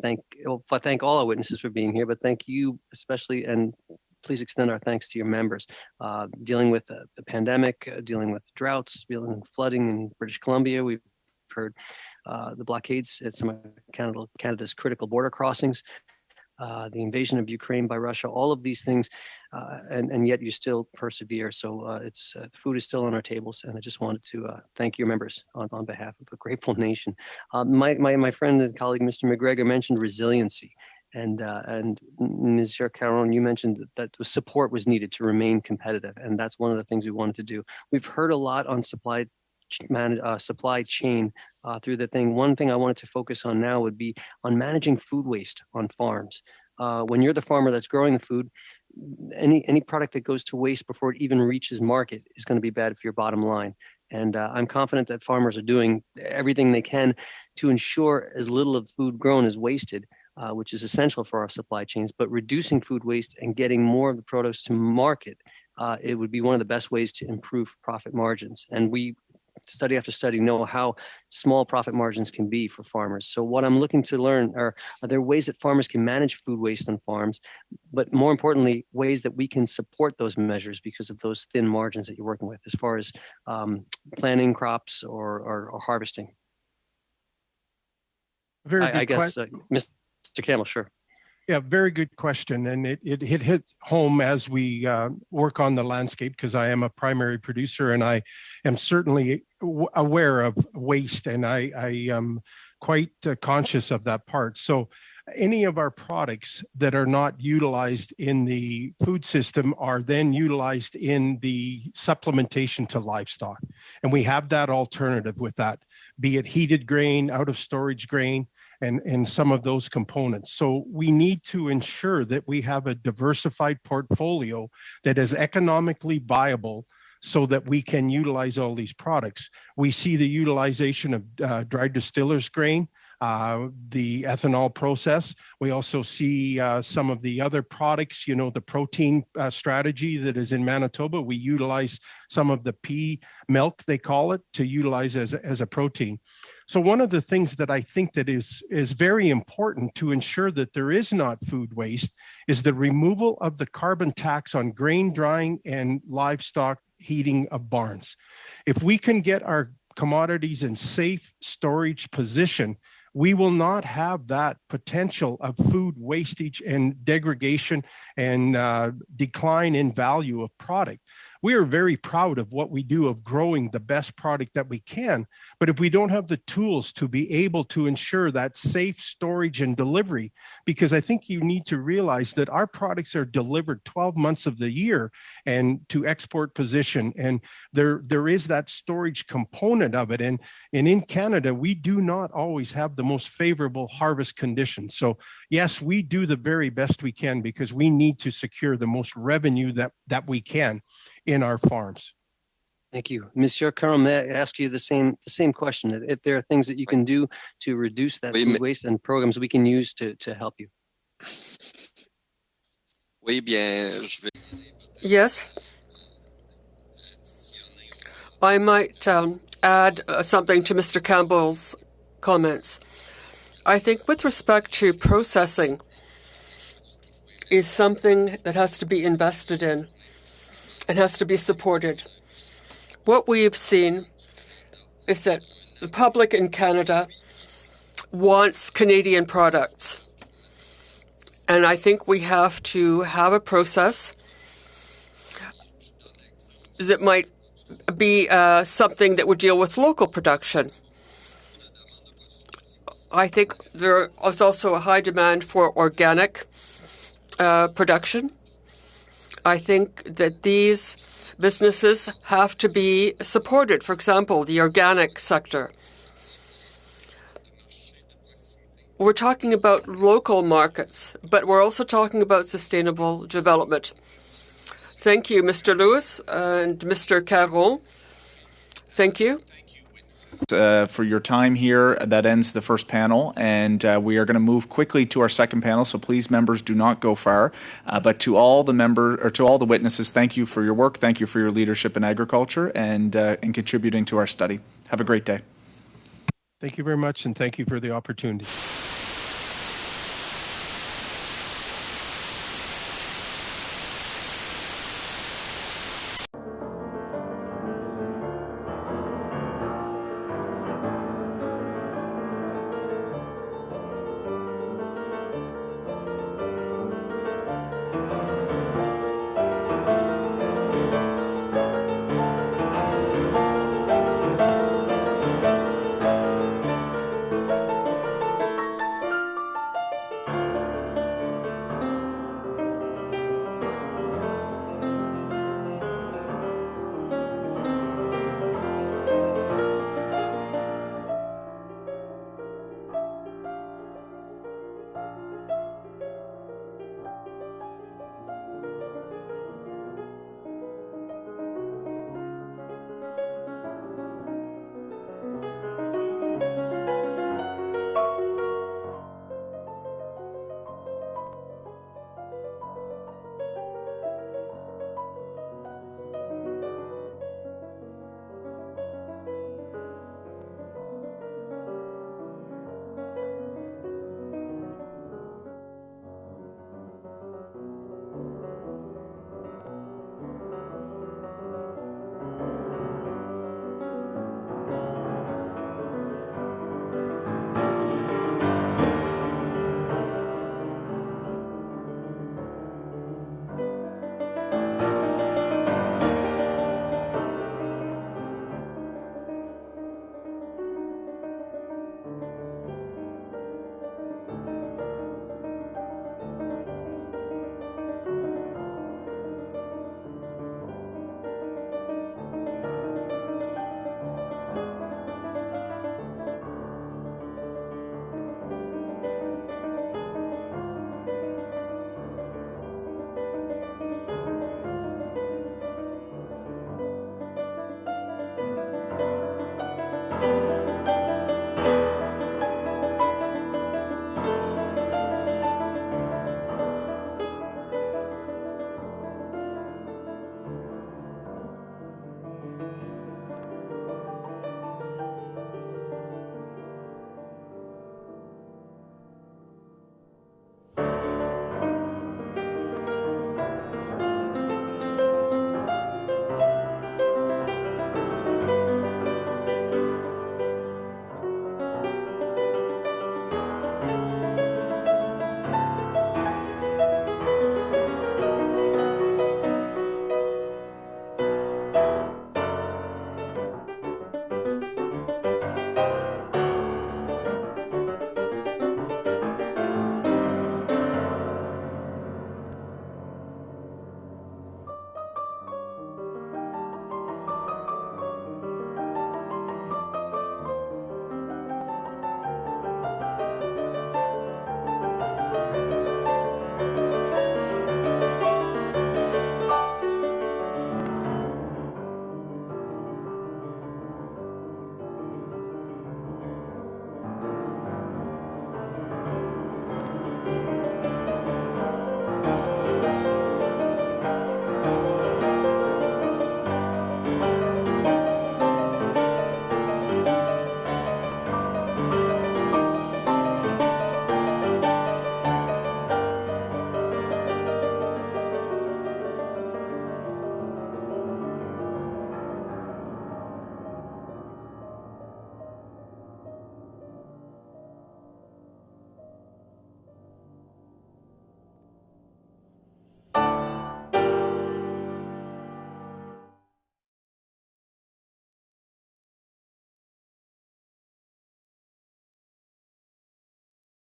Thank all our witnesses for being here, but thank you especially, and please extend our thanks to your members. Dealing with the pandemic, dealing with droughts, dealing with flooding in British Columbia, we've heard the blockades at some of Canada's critical border crossings, the invasion of Ukraine by Russia, all of these things, and yet you still persevere. So food is still on our tables, and I just wanted to thank your members on behalf of a grateful nation. My friend and colleague, Mr. McGregor, mentioned resiliency. And Ms. Caron, you mentioned that support was needed to remain competitive, and that's one of the things we wanted to do. We've heard a lot on supply chain through the thing. One thing I wanted to focus on now would be on managing food waste on farms. When you're the farmer that's growing the food, any product that goes to waste before it even reaches market is going to be bad for your bottom line. And I'm confident that farmers are doing everything they can to ensure as little of food grown is wasted, which is essential for our supply chains, but reducing food waste and getting more of the produce to market, it would be one of the best ways to improve profit margins. And we, study after study, know how small profit margins can be for farmers. So what I'm looking to learn are there ways that farmers can manage food waste on farms, but more importantly, ways that we can support those measures because of those thin margins that you're working with as far as planting crops or harvesting. I guess, Mr. Campbell, sure. Yeah, very good question. And it hits home as we work on the landscape, because I am a primary producer and I am certainly aware of waste, and I am quite conscious of that part. So any of our products that are not utilized in the food system are then utilized in the supplementation to livestock. And we have that alternative with that, be it heated grain, out of storage grain, and some of those components. So we need to ensure that we have a diversified portfolio that is economically viable so that we can utilize all these products. We see the utilization of dried distillers grain, the ethanol process. We also see some of the other products, the protein strategy that is in Manitoba. We utilize some of the pea milk, they call it, to utilize as a protein. So one of the things that I think that is very important to ensure that there is not food waste is the removal of the carbon tax on grain drying and livestock heating of barns. If we can get our commodities in safe storage position, we will not have that potential of food wastage and degradation and decline in value of product. We are very proud of what we do of growing the best product that we can, but if we don't have the tools to be able to ensure that safe storage and delivery, because I think you need to realize that our products are delivered 12 months of the year and to export position, and there is that storage component of it. And in Canada, we do not always have the most favorable harvest conditions. So yes, we do the very best we can because we need to secure the most revenue that we can in our farms. Thank you. Monsieur Caron, may I ask you the same question? If there are things that you can do to reduce that food waste and programs we can use to help you? Yes. I might add something to Mr. Campbell's comments. I think with respect to processing is something that has to be invested in and has to be supported. What we have seen is that the public in Canada wants Canadian products. And I think we have to have a process that might be something that would deal with local production. I think there is also a high demand for organic production. I think that these businesses have to be supported. For example, the organic sector. We're talking about local markets, but we're also talking about sustainable development. Thank you, Mr. Lewis and Mr. Caron. Thank you. For your time here. That ends the first panel, and we are going to move quickly to our second panel. So please, members, do not go far. But to all the witnesses, thank you for your work. Thank you for your leadership in agriculture and in contributing to our study. Have a great day. Thank you very much, and thank you for the opportunity.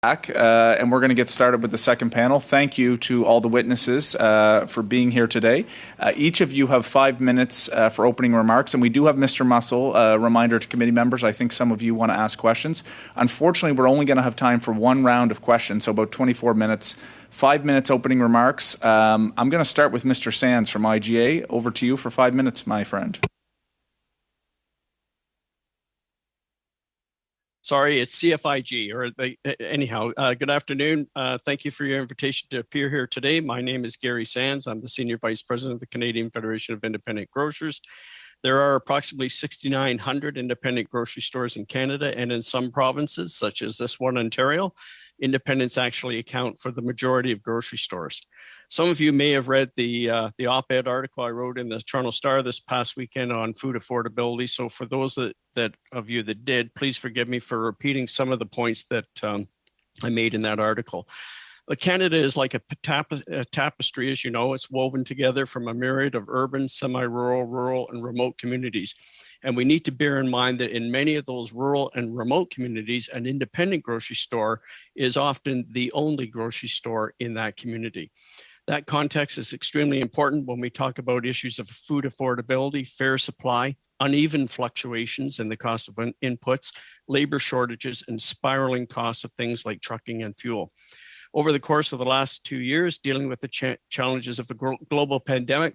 And we're going to get started with the second panel. Thank you to all the witnesses for being here today. Each of you have 5 minutes for opening remarks, and we do have Mr. Mussel, a reminder to committee members. I think some of you want to ask questions. Unfortunately, we're only going to have time for one round of questions, so about 24 minutes. 5 minutes opening remarks. I'm going to start with Mr. Sands from IGA. Over to you for 5 minutes, my friend. Sorry, it's CFIG, or anyhow, good afternoon. Thank you for your invitation to appear here today. My name is Gary Sands. I'm the Senior Vice President of the Canadian Federation of Independent Grocers. There are approximately 6,900 independent grocery stores in Canada, and in some provinces, such as this one, Ontario, independents actually account for the majority of grocery stores. Some of you may have read the op-ed article I wrote in the Toronto Star this past weekend on food affordability. So for those that of you that did, please forgive me for repeating some of the points that I made in that article. But Canada is like a tapestry, as you know. It's woven together from a myriad of urban, semi-rural, rural, and remote communities. And we need to bear in mind that in many of those rural and remote communities, an independent grocery store is often the only grocery store in that community. That context is extremely important when we talk about issues of food affordability, fair supply, uneven fluctuations in the cost of inputs, labor shortages, and spiraling costs of things like trucking and fuel. Over the course of the last 2 years, dealing with the challenges of a global pandemic,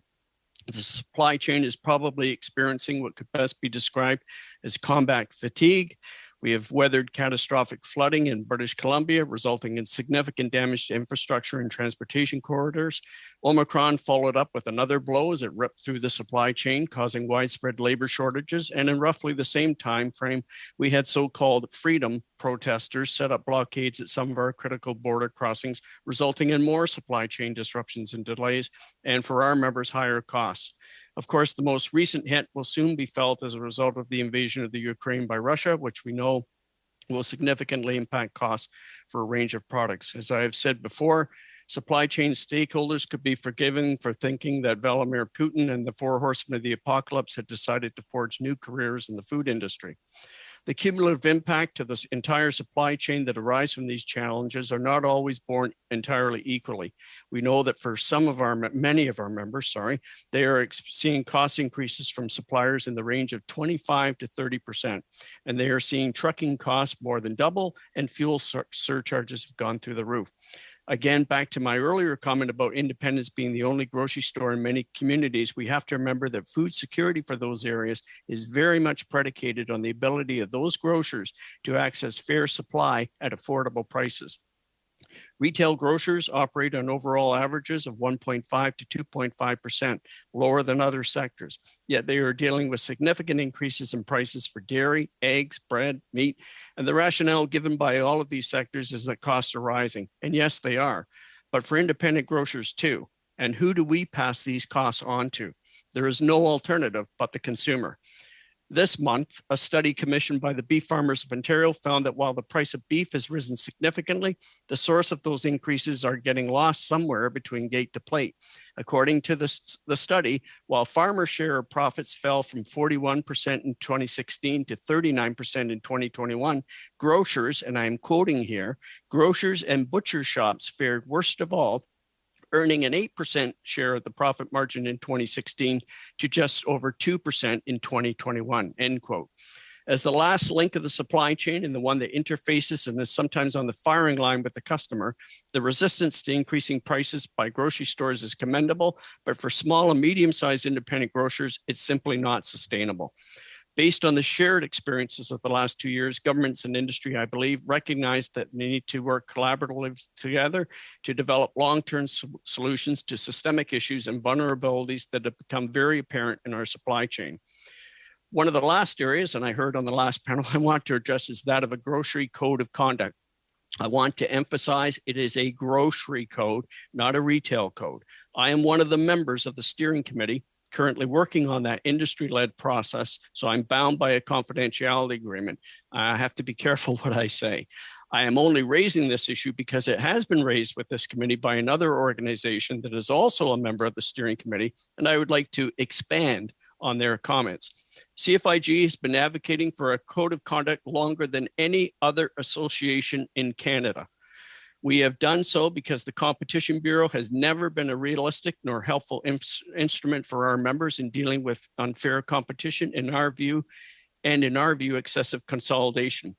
the supply chain is probably experiencing what could best be described as combat fatigue. We have weathered catastrophic flooding in British Columbia, resulting in significant damage to infrastructure and transportation corridors. Omicron followed up with another blow as it ripped through the supply chain, causing widespread labor shortages. And in roughly the same time frame, we had so-called freedom protesters set up blockades at some of our critical border crossings, resulting in more supply chain disruptions and delays, and for our members, higher costs. Of course, the most recent hit will soon be felt as a result of the invasion of the Ukraine by Russia, which we know will significantly impact costs for a range of products. As I have said before, supply chain stakeholders could be forgiven for thinking that Vladimir Putin and the four horsemen of the apocalypse had decided to forge new careers in the food industry. The cumulative impact to the entire supply chain that arise from these challenges are not always borne entirely equally. We know that for many of our members, they are seeing cost increases from suppliers in the range of 25 to 30%, and they are seeing trucking costs more than double, and fuel surcharges have gone through the roof. Again, back to my earlier comment about independence being the only grocery store in many communities, we have to remember that food security for those areas is very much predicated on the ability of those grocers to access fair supply at affordable prices. Retail grocers operate on overall averages of 1.5 to 2.5%, lower than other sectors. Yet they are dealing with significant increases in prices for dairy, eggs, bread, meat, and the rationale given by all of these sectors is that costs are rising. And yes, they are, but for independent grocers too. And who do we pass these costs on to? There is no alternative but the consumer. This month, a study commissioned by the Beef Farmers of Ontario found that while the price of beef has risen significantly, the source of those increases are getting lost somewhere between gate to plate. According to the study, while farmer share of profits fell from 41% in 2016 to 39% in 2021, grocers, and I'm quoting here, grocers and butcher shops fared worst of all, earning an 8% share of the profit margin in 2016 to just over 2% in 2021, end quote. As the last link of the supply chain and the one that interfaces and is sometimes on the firing line with the customer, the resistance to increasing prices by grocery stores is commendable, but for small and medium-sized independent grocers, it's simply not sustainable. Based on the shared experiences of the last 2 years, governments and industry, I believe, recognize that they need to work collaboratively together to develop long-term solutions to systemic issues and vulnerabilities that have become very apparent in our supply chain. One of the last areas, and I heard on the last panel, I want to address is that of a grocery code of conduct. I want to emphasize it is a grocery code, not a retail code. I am one of the members of the steering committee currently working on that industry-led process, so I'm bound by a confidentiality agreement. I have to be careful what I say. I am only raising this issue because it has been raised with this committee by another organization that is also a member of the steering committee, and I would like to expand on their comments. CFIG has been advocating for a code of conduct longer than any other association in Canada. We have done so because the Competition Bureau has never been a realistic nor helpful instrument for our members in dealing with unfair competition, in our view, excessive consolidation.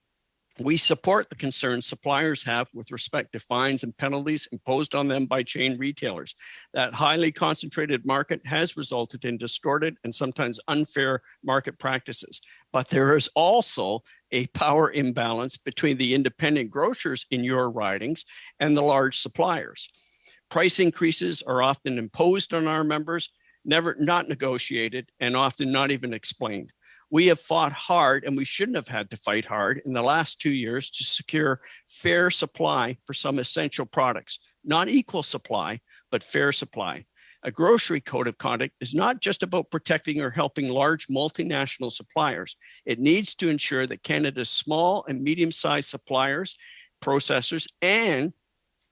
We support the concerns suppliers have with respect to fines and penalties imposed on them by chain retailers. That highly concentrated market has resulted in distorted and sometimes unfair market practices. But there is also a power imbalance between the independent grocers in your ridings and the large suppliers. Price increases are often imposed on our members, not negotiated, and often not even explained. We have fought hard, and we shouldn't have had to fight hard in the last 2 years to secure fair supply for some essential products. Not equal supply, but fair supply. A grocery code of conduct is not just about protecting or helping large multinational suppliers. It needs to ensure that Canada's small and medium-sized suppliers, processors, and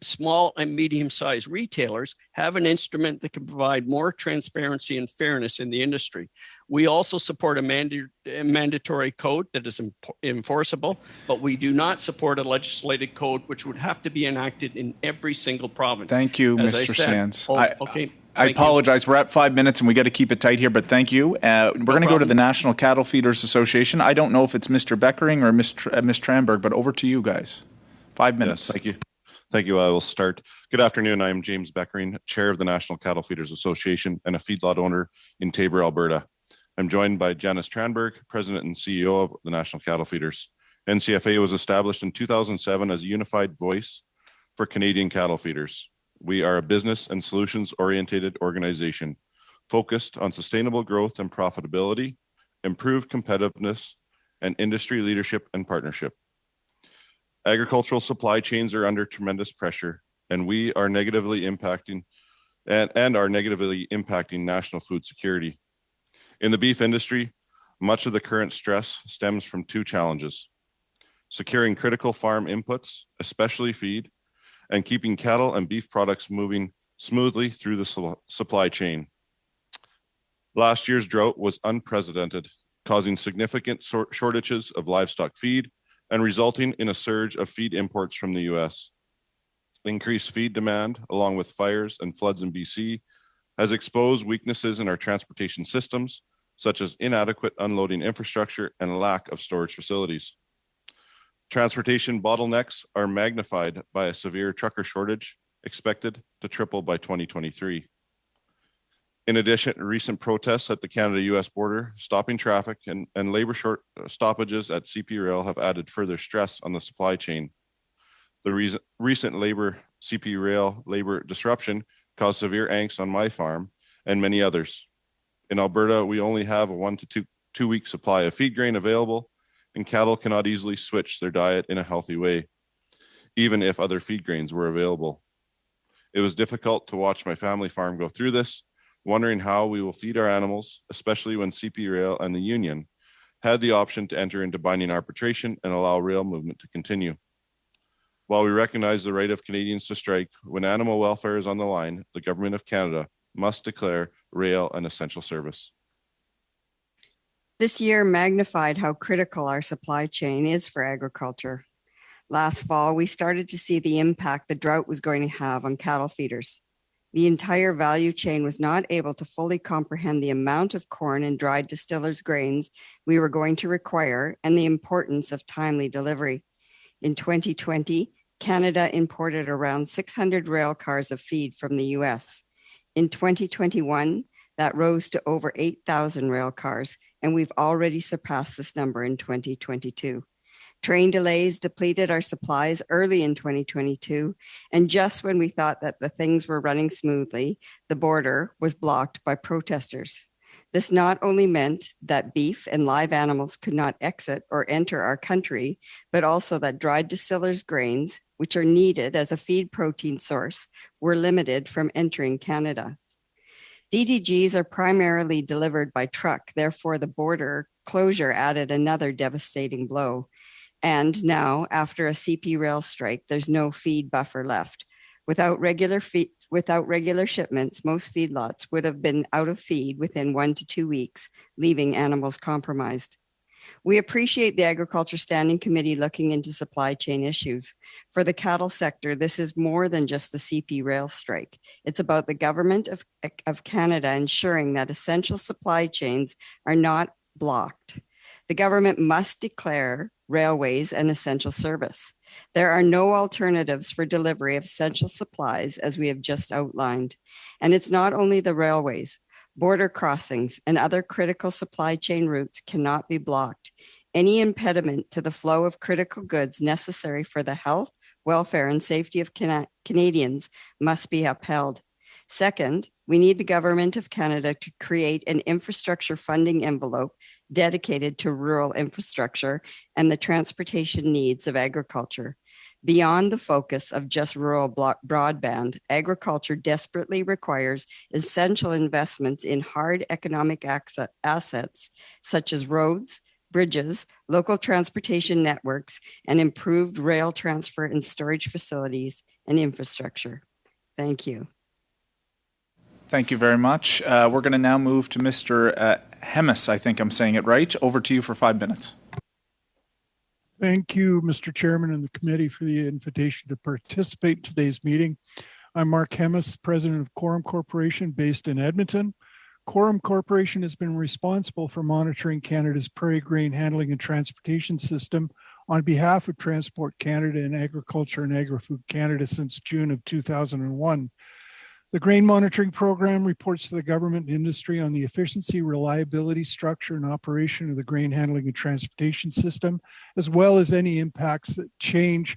small and medium-sized retailers have an instrument that can provide more transparency and fairness in the industry. We also support a mandatory code that is enforceable, but we do not support a legislated code which would have to be enacted in every single province. Thank you, As Mr. Sands. Okay. I apologize. We're at 5 minutes and we got to keep it tight here, but thank you. We're going to go to the National Cattle Feeders Association. I don't know if it's Mr. Beckering or Ms. Tranberg, but over to you guys. 5 minutes. Yes, thank you. Thank you. I will start. Good afternoon. I am James Beckering, Chair of the National Cattle Feeders Association and a feedlot owner in Tabor, Alberta. I'm joined by Janice Tranberg, President and CEO of the National Cattle Feeders. NCFA was established in 2007 as a unified voice for Canadian cattle feeders. We are a business and solutions-oriented organization focused on sustainable growth and profitability, improved competitiveness, and industry leadership and partnership. Agricultural supply chains are under tremendous pressure, and we are negatively impacting national food security. In the beef industry, much of the current stress stems from two challenges: securing critical farm inputs, especially feed, and keeping cattle and beef products moving smoothly through the supply chain. Last year's drought was unprecedented, causing significant shortages of livestock feed and resulting in a surge of feed imports from the US. Increased feed demand, along with fires and floods in BC, has exposed weaknesses in our transportation systems, such as inadequate unloading infrastructure and a lack of storage facilities. Transportation bottlenecks are magnified by a severe trucker shortage expected to triple by 2023. In addition, recent protests at the Canada-US border, stopping traffic, and labor stoppages at CP Rail have added further stress on the supply chain. The recent CP Rail labor disruption caused severe angst on my farm and many others. In Alberta, we only have a 1 to 2 week supply of feed grain available, and cattle cannot easily switch their diet in a healthy way, even if other feed grains were available. It was difficult to watch my family farm go through this, wondering how we will feed our animals, especially when CP Rail and the union had the option to enter into binding arbitration and allow rail movement to continue. While we recognize the right of Canadians to strike, when animal welfare is on the line, the Government of Canada must declare rail an essential service. This year magnified how critical our supply chain is for agriculture. Last fall, we started to see the impact the drought was going to have on cattle feeders. The entire value chain was not able to fully comprehend the amount of corn and dried distillers' grains we were going to require and the importance of timely delivery. In 2020, Canada imported around 600 rail cars of feed from the US. In 2021, that rose to over 8,000 rail cars, and we've already surpassed this number in 2022. Train delays depleted our supplies early in 2022, and just when we thought that the things were running smoothly, the border was blocked by protesters. This not only meant that beef and live animals could not exit or enter our country, but also that dried distillers' grains, which are needed as a feed protein source, were limited from entering Canada. DDGs are primarily delivered by truck, therefore the border closure added another devastating blow. And now, after a CP Rail strike, there's no feed buffer left. Without regular shipments, most feedlots would have been out of feed within 1 to 2 weeks, leaving animals compromised. We appreciate the Agriculture Standing Committee looking into supply chain issues. For the cattle sector, this is more than just the CP rail strike. It's about the government of Canada ensuring that essential supply chains are not blocked. The government must declare railways an essential service. There are no alternatives for delivery of essential supplies, as we have just outlined. And it's not only the railways. Border crossings and other critical supply chain routes cannot be blocked. Any impediment to the flow of critical goods necessary for the health, welfare, and safety of Canadians must be upheld. Second, we need the Government of Canada to create an infrastructure funding envelope dedicated to rural infrastructure and the transportation needs of agriculture. Beyond the focus of just rural broadband, agriculture desperately requires essential investments in hard economic assets such as roads, bridges, local transportation networks, and improved rail transfer and storage facilities and infrastructure. Thank you. Thank you very much. We're going to now move to Mr. Hemis, I think I'm saying it right. Over to you for 5 minutes. Thank you, Mr. Chairman and the committee for the invitation to participate in today's meeting. I'm Mark Hemis, president of Quorum Corporation based in Edmonton. Quorum Corporation has been responsible for monitoring Canada's prairie grain handling and transportation system on behalf of Transport Canada and Agriculture and Agri-Food Canada since June of 2001. The grain monitoring program reports to the government and industry on the efficiency, reliability, structure, and operation of the grain handling and transportation system, as well as any impacts that change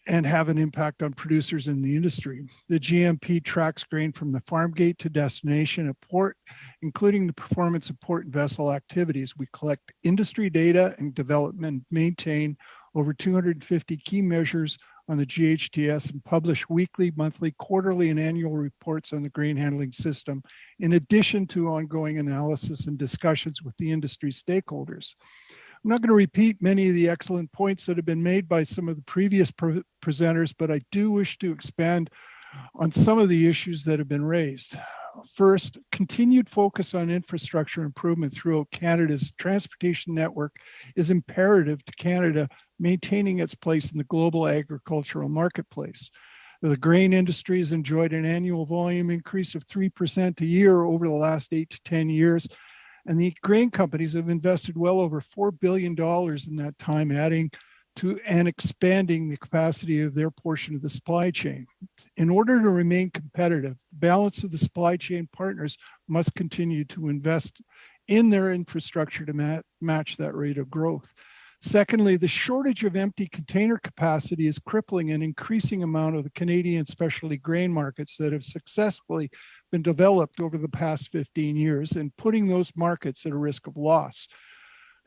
and have an impact on producers in the industry. The GMP tracks grain from the farm gate to destination at port, including the performance of port and vessel activities. We collect industry data and develop and maintain over 250 key measures on the GHTS and publish weekly, monthly, quarterly, and annual reports on the grain handling system, in addition to ongoing analysis and discussions with the industry stakeholders. I'm not going to repeat many of the excellent points that have been made by some of the previous presenters, but I do wish to expand on some of the issues that have been raised. First, continued focus on infrastructure improvement throughout Canada's transportation network is imperative to Canada maintaining its place in the global agricultural marketplace. The grain industry has enjoyed an annual volume increase of 3% a year over the last 8 to 10 years, and the grain companies have invested well over $4 billion in that time, adding to and expanding the capacity of their portion of the supply chain. In order to remain competitive, the balance of the supply chain partners must continue to invest in their infrastructure to match that rate of growth. Secondly, the shortage of empty container capacity is crippling an increasing amount of the Canadian specialty grain markets that have successfully been developed over the past 15 years and putting those markets at a risk of loss.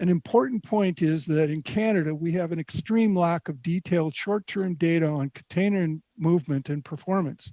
An important point is that in Canada, we have an extreme lack of detailed short-term data on container movement and performance.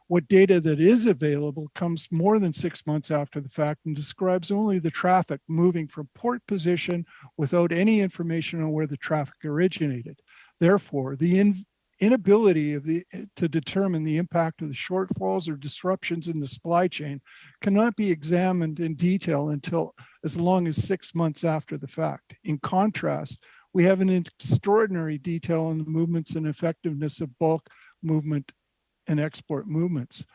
What data that is available comes more than 6 months after the fact and describes only the traffic moving from port position without any information on where the traffic originated. Therefore, the inability to determine the impact of the shortfalls or disruptions in the supply chain cannot be examined in detail until as long as 6 months after the fact. In contrast, we have an extraordinary detail on the movements and effectiveness of bulk movement and export movements.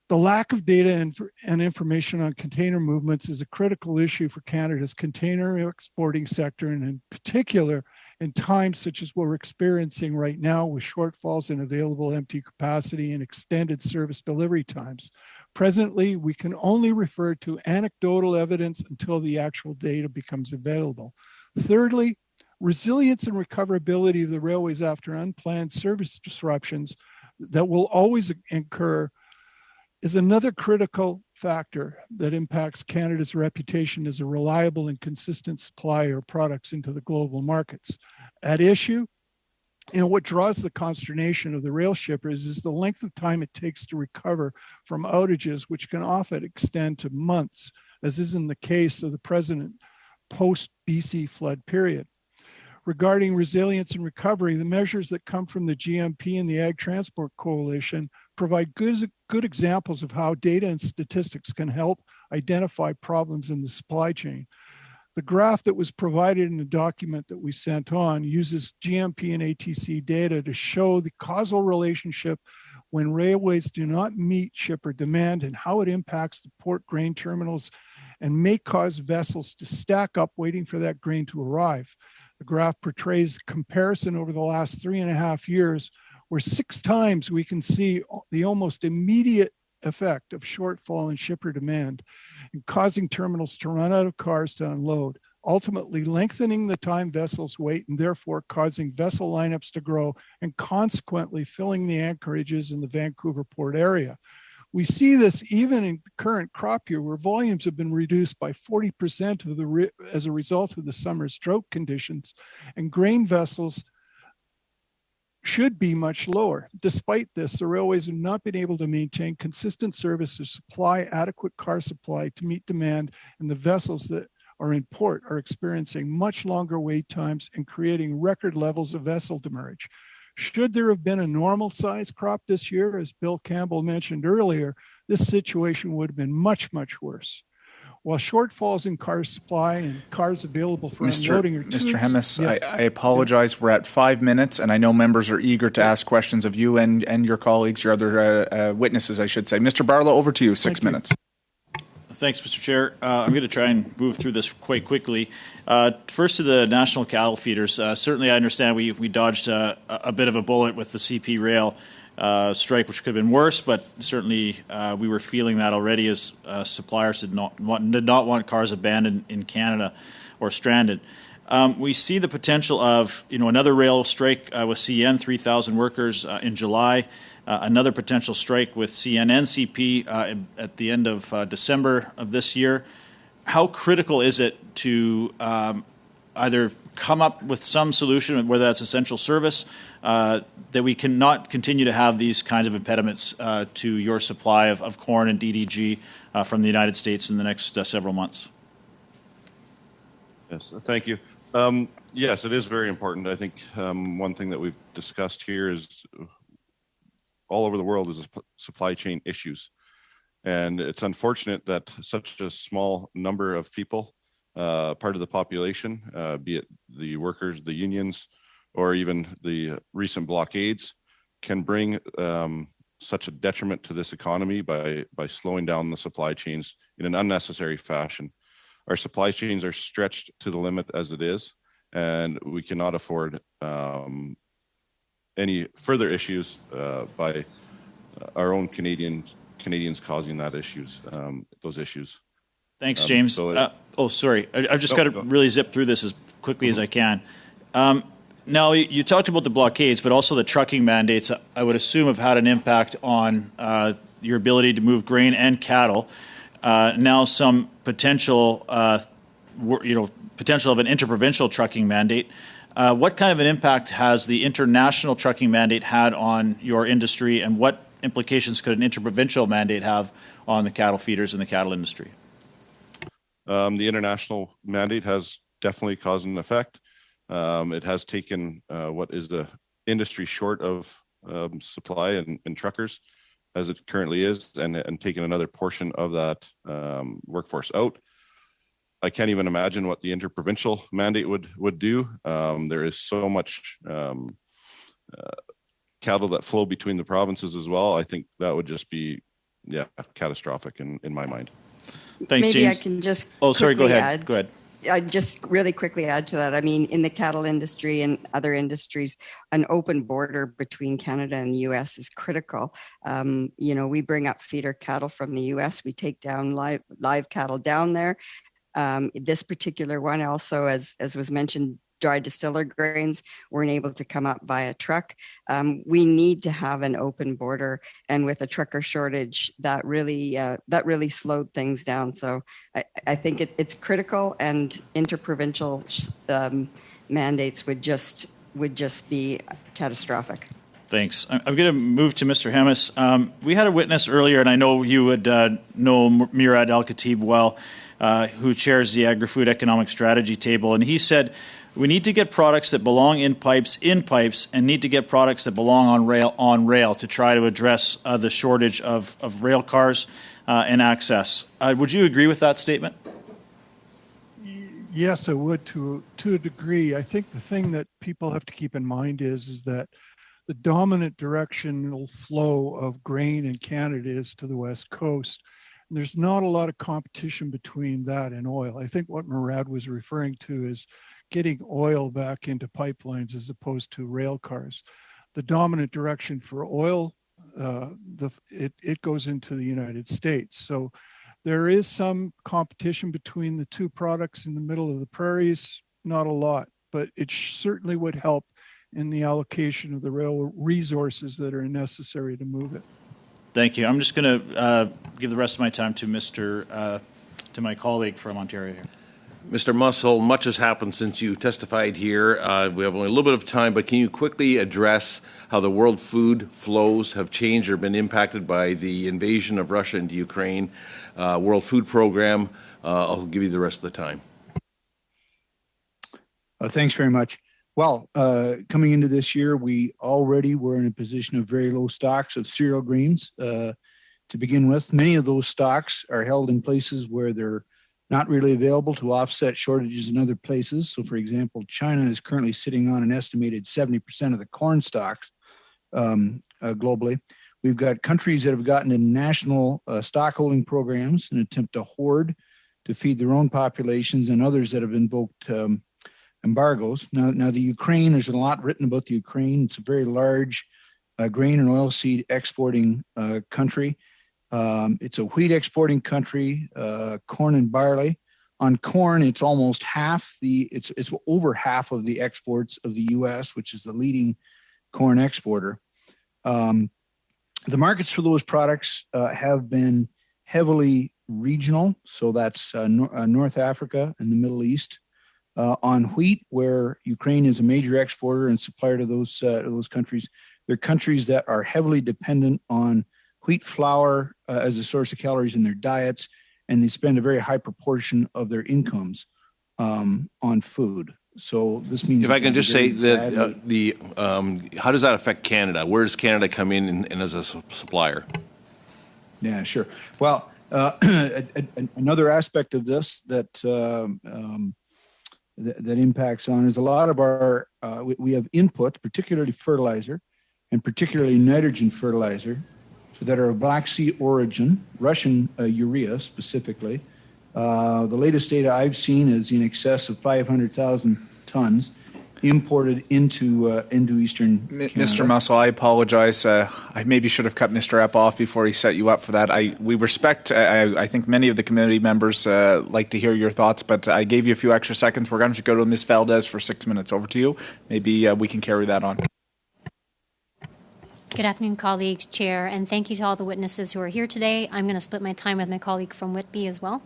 The lack of data and information on container movements is a critical issue for Canada's container exporting sector, and in particular, in times such as we're experiencing right now with shortfalls in available empty capacity and extended service delivery times. Presently, we can only refer to anecdotal evidence until the actual data becomes available. Thirdly, resilience and recoverability of the railways after unplanned service disruptions that will always incur is another critical factor that impacts Canada's reputation as a reliable and consistent supplier of products into the global markets. At issue, what draws the consternation of the rail shippers is the length of time it takes to recover from outages, which can often extend to months, as is in the case of the present post-BC flood period. Regarding resilience and recovery, the measures that come from the GMP and the Ag Transport Coalition provide good examples of how data and statistics can help identify problems in the supply chain. The graph that was provided in the document that we sent on uses GMP and ATC data to show the causal relationship when railways do not meet shipper demand and how it impacts the port grain terminals and may cause vessels to stack up waiting for that grain to arrive. The graph portrays comparison over the last 3.5 years, where 6 times we can see the almost immediate effect of shortfall in shipper demand and causing terminals to run out of cars to unload, ultimately lengthening the time vessels wait and therefore causing vessel lineups to grow and consequently filling the anchorages in the Vancouver port area. We see this even in the current crop year, where volumes have been reduced by 40% as a result of the summer's drought conditions, and grain vessels should be much lower. Despite this, the railways have not been able to maintain consistent service or supply adequate car supply to meet demand, and the vessels that are in port are experiencing much longer wait times and creating record levels of vessel demurrage. Should there have been a normal size crop this year, as Bill Campbell mentioned earlier, this situation would have been much, much worse. While shortfalls in car supply and cars available for unloading are Mr. Hemis, I apologize. We're at 5 minutes, and I know members are eager to ask questions of you and your colleagues, your other witnesses, I should say. Mr. Barlow, over to you. 6 minutes. Thanks, Mr. Chair. I'm going to try and move through this quite quickly. First to the national cattle feeders. Certainly I understand we dodged a bit of a bullet with the CP rail strike, which could have been worse, but certainly we were feeling that already as suppliers did not want cars abandoned in Canada or stranded. We see the potential of another rail strike with CN, 3,000 workers in July. Another potential strike with CN and CP at the end of December of this year. How critical is it to either come up with some solution, whether that's essential service, that we cannot continue to have these kinds of impediments to your supply of corn and DDG from the United States in the next several months? Yes, thank you. Yes, it is very important. I think one thing that we've discussed here is all over the world is supply chain issues. And it's unfortunate that such a small number of people, part of the population, be it the workers, the unions, or even the recent blockades, can bring such a detriment to this economy by slowing down the supply chains in an unnecessary fashion. Our supply chains are stretched to the limit as it is, and we cannot afford any further issues by our own Canadians causing those issues. Thanks, James. Sorry. I've just got to really zip through this as quickly as I can. Now, you talked about the blockades, but also the trucking mandates, I would assume, have had an impact on your ability to move grain and cattle. Now, some potential of an interprovincial trucking mandate. What kind of an impact has the international trucking mandate had on your industry, and what implications could an interprovincial mandate have on the cattle feeders and the cattle industry? The international mandate has definitely caused an effect. It has taken what is the industry short of supply and truckers, as it currently is, and taken another portion of that workforce out. I can't even imagine what the interprovincial mandate would do. There is so much cattle that flow between the provinces as well. I think that would just be, catastrophic in my mind. Thanks, Maybe James. I can just sorry, go ahead. add. Go ahead. I just really quickly add to that. I mean, in the cattle industry and other industries, an open border between Canada and the U.S. is critical. We bring up feeder cattle from the U.S. We take down live cattle down there. This particular one also, as was mentioned, dry distiller grains weren't able to come up by a truck. We need to have an open border, and with a trucker shortage, that really slowed things down. So I think it's critical, and interprovincial mandates would just be catastrophic. Thanks. I'm going to move to Mr. Hemis. We had a witness earlier, and I know you would know Murad Al-Khatib well, who chairs the Agri-Food Economic Strategy Table, and he said, we need to get products that belong in pipes, and need to get products that belong on rail to try to address the shortage of rail cars and access. Would you agree with that statement? Yes, I would to a degree. I think the thing that people have to keep in mind is that the dominant directional flow of grain in Canada is to the West Coast. And there's not a lot of competition between that and oil. I think what Murad was referring to is getting oil back into pipelines as opposed to rail cars. The dominant direction for oil, it goes into the United States. So there is some competition between the two products in the middle of the prairies, not a lot, but it certainly would help in the allocation of the rail resources that are necessary to move it. Thank you. I'm just going to give the rest of my time to to my colleague from Ontario here. Mr. Mussel, much has happened since you testified here. We have only a little bit of time, but can you quickly address how the world food flows have changed or been impacted by the invasion of Russia into Ukraine, World Food Program? I'll give you the rest of the time. Thanks very much. Well, coming into this year, we already were in a position of very low stocks of cereal grains to begin with. Many of those stocks are held in places where they're not really available to offset shortages in other places. So, for example, China is currently sitting on an estimated 70% of the corn stocks globally. We've got countries that have gotten into national stockholding programs in an attempt to hoard to feed their own populations, and others that have invoked embargoes. Now, the Ukraine, there's a lot written about the Ukraine. It's a very large grain and oilseed exporting country. It's a wheat exporting country, corn and barley. On corn, it's almost it's over half of the exports of the U.S., which is the leading corn exporter. The markets for those products have been heavily regional, so that's North Africa and the Middle East. On wheat, where Ukraine is a major exporter and supplier to those countries, they're countries that are heavily dependent on wheat flour as a source of calories in their diets, and they spend a very high proportion of their incomes on food. So this means, if I can just say that how does that affect Canada? Where does Canada come in as a supplier? Yeah, sure. Well, another aspect of this that impacts on is a lot of our we have input, particularly fertilizer and particularly nitrogen fertilizer, that are of Black Sea origin, Russian urea specifically. The latest data I've seen is in excess of 500,000 tons imported into Eastern Canada. Mr. Mussel, I apologize. I maybe should have cut Mr. Epp off before he set you up for that. We respect, I think many of the community members like to hear your thoughts, but I gave you a few extra seconds. We're going to go to Ms. Valdez for 6 minutes. Over to you. Maybe we can carry that on. Good afternoon, colleagues, Chair, and thank you to all the witnesses who are here today. I'm going to split my time with my colleague from Whitby as well.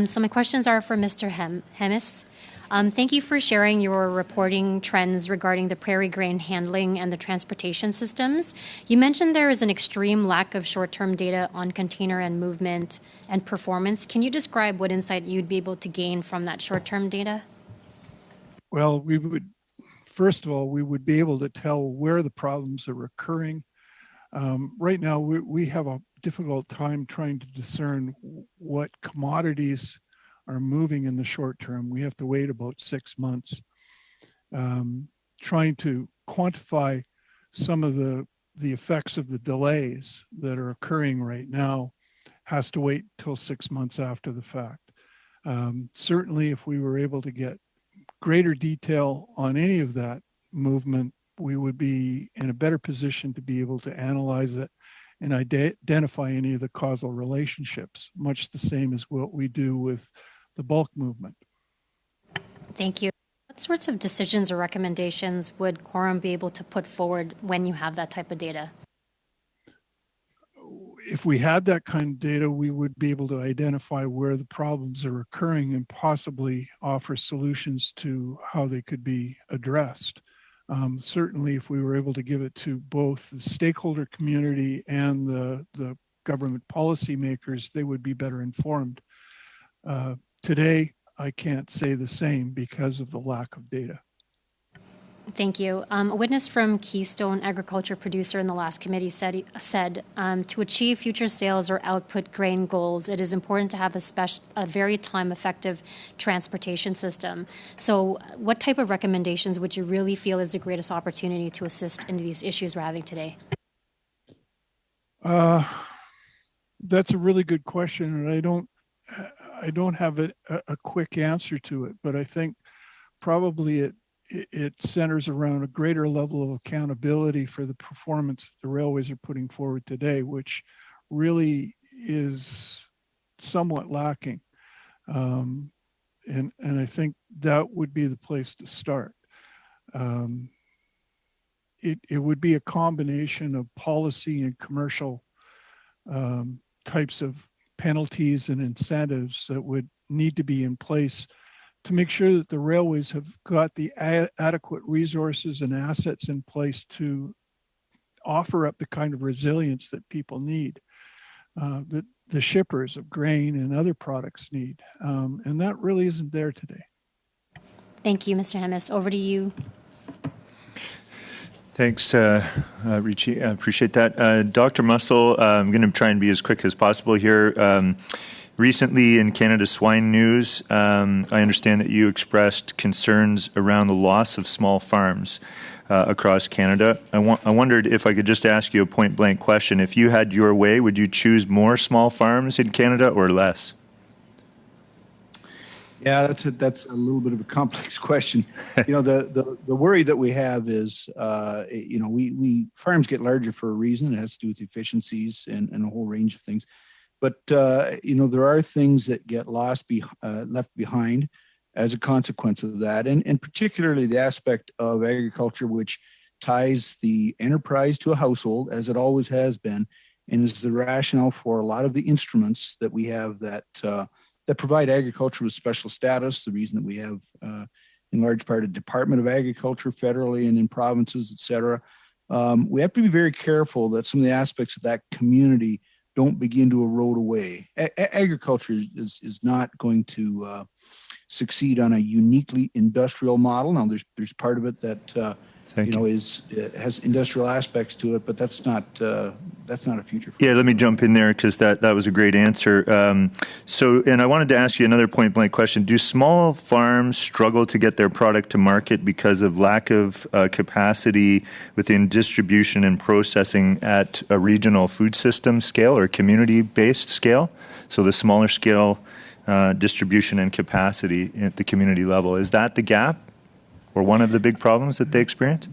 So my questions are for Mr. Hemis. Thank you for sharing your reporting trends regarding the prairie grain handling and the transportation systems. You mentioned there is an extreme lack of short-term data on container and movement and performance. Can you describe what insight you'd be able to gain from that short-term data? Well, first of all, we would be able to tell where the problems are occurring. Right now, we have a difficult time trying to discern what commodities are moving in the short term. We have to wait about 6 months. Trying to quantify some of the effects of the delays that are occurring right now has to wait till 6 months after the fact. Certainly, if we were able to get greater detail on any of that movement, we would be in a better position to be able to analyze it and identify any of the causal relationships, much the same as what we do with the bulk movement. Thank you. What sorts of decisions or recommendations would Quorum be able to put forward when you have that type of data? If we had that kind of data, we would be able to identify where the problems are occurring and possibly offer solutions to how they could be addressed. Certainly, if we were able to give it to both the stakeholder community and the government policymakers, they would be better informed. Today, I can't say the same because of the lack of data. Thank you. A witness from Keystone Agriculture Producer in the last committee said to achieve future sales or output grain goals, it is important to have a very time-effective transportation system. So what type of recommendations would you really feel is the greatest opportunity to assist in these issues we're having today? That's a really good question, and I don't have a quick answer to it, but I think probably it centers around a greater level of accountability for the performance the railways are putting forward today, which really is somewhat lacking. And I think that would be the place to start. It would be a combination of policy and commercial types of penalties and incentives that would need to be in place to make sure that the railways have got the adequate resources and assets in place to offer up the kind of resilience that people need, that the shippers of grain and other products need. And that really isn't there today. Thank you, Mr. Hemis. Over to you. Thanks, Richie. I appreciate that. Dr. Mussel, I'm going to try and be as quick as possible here. Recently in Canada Swine News, I understand that you expressed concerns around the loss of small farms across Canada. I wondered if I could just ask you a point-blank question. If you had your way, would you choose more small farms in Canada or less? Yeah, that's a little bit of a complex question. The worry that we have is, we farms get larger for a reason. It has to do with efficiencies and a whole range of things. But there are things that get left behind as a consequence of that, and particularly the aspect of agriculture which ties the enterprise to a household, as it always has been, and is the rationale for a lot of the instruments that we have that provide agriculture with special status. The reason that we have, in large part, a Department of Agriculture federally and in provinces, et cetera. We have to be very careful that some of the aspects of that community don't begin to erode away. Agriculture is not going to succeed on a uniquely industrial model. Now, there's part of it that has industrial aspects to it, but that's not a future. Yeah, let me jump in there because that was a great answer. And I wanted to ask you another point blank question. Do small farms struggle to get their product to market because of lack of capacity within distribution and processing at a regional food system scale or community-based scale? So the smaller scale distribution and capacity at the community level, is that the gap or one of the big problems that they experience?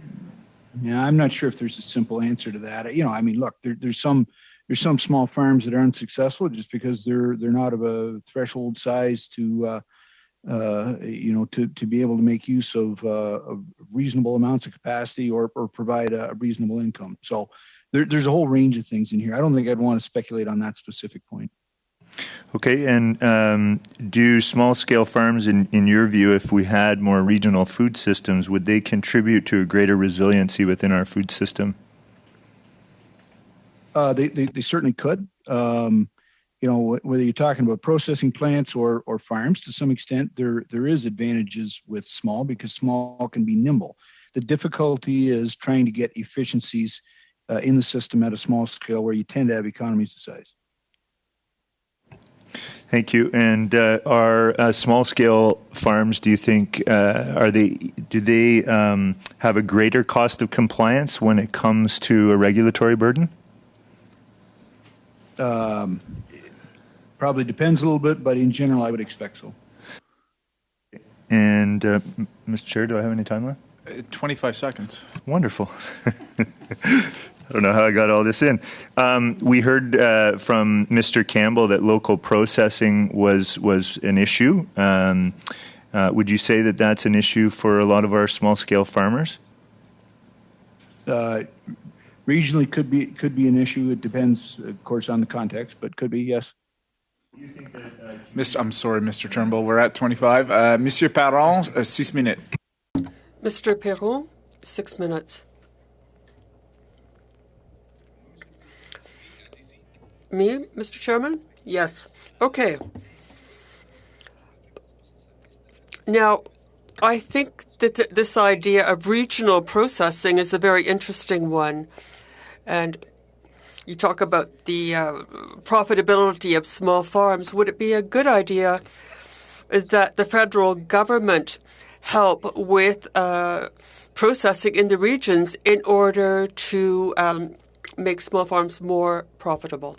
Yeah, I'm not sure if there's a simple answer to that. Look, there's some small farms that are unsuccessful just because they're not of a threshold size to be able to make use of reasonable amounts of capacity or provide a reasonable income. So there's a whole range of things in here. I don't think I'd want to speculate on that specific point. Okay, and do small-scale farms, in your view, if we had more regional food systems, would they contribute to a greater resiliency within our food system? They certainly could. Whether you're talking about processing plants or farms, to some extent, there is advantages with small because small can be nimble. The difficulty is trying to get efficiencies in the system at a small scale where you tend to have economies of size. Thank you. And are small-scale farms, do you think, do they have a greater cost of compliance when it comes to a regulatory burden? Probably depends a little bit, but in general, I would expect so. And Mr. Chair, do I have any time left? 25 seconds. Wonderful. I don't know how I got all this in. We heard from Mr. Campbell that local processing was an issue. Would you say that that's an issue for a lot of our small-scale farmers? Regionally, could be an issue. It depends, of course, on the context, but could be, yes. I'm sorry, Mr. Turnbull. We're at 25. Monsieur Perron, 6 minutes. Mr. Perron, 6 minutes. Me, Mr. Chairman? Yes. Okay. Now, I think that this idea of regional processing is a very interesting one. And you talk about the profitability of small farms. Would it be a good idea that the federal government help with processing in the regions in order to make small farms more profitable?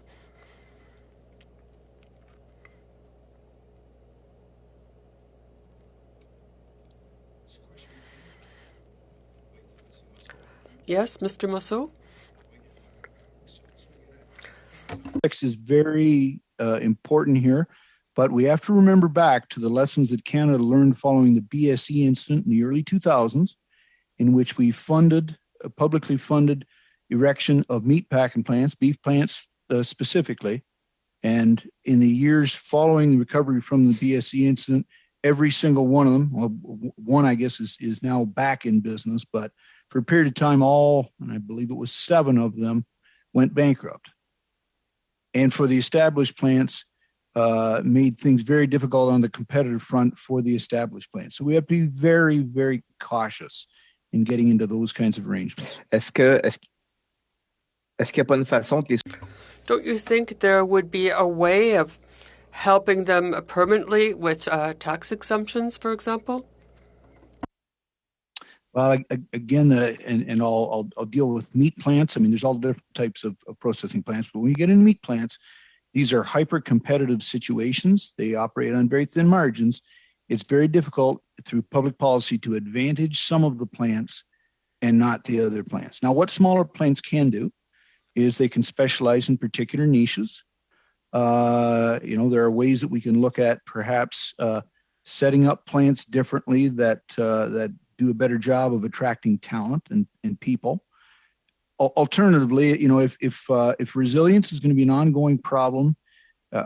Yes, Mr. Masseau? Context is very important here, but we have to remember back to the lessons that Canada learned following the BSE incident in the early 2000s, in which we funded, publicly funded erection of meat packing plants, beef plants specifically. And in the years following the recovery from the BSE incident, every single one of them, well, one I guess is now back in business, but for a period of time, all, and I believe it was 7 of them, went bankrupt. And for the established plants, made things very difficult on the competitive front for the established plants. So we have to be very, very cautious in getting into those kinds of arrangements. Don't you think there would be a way of helping them permanently with tax exemptions, for example? Well, again, and I'll deal with meat plants. I mean, there's all different types of processing plants, but when you get into meat plants, these are hyper-competitive situations. They operate on very thin margins. It's very difficult through public policy to advantage some of the plants and not the other plants. Now, what smaller plants can do is they can specialize in particular niches. There are ways that we can look at perhaps setting up plants differently that do a better job of attracting talent and people. Alternatively, if resilience is going to be an ongoing problem,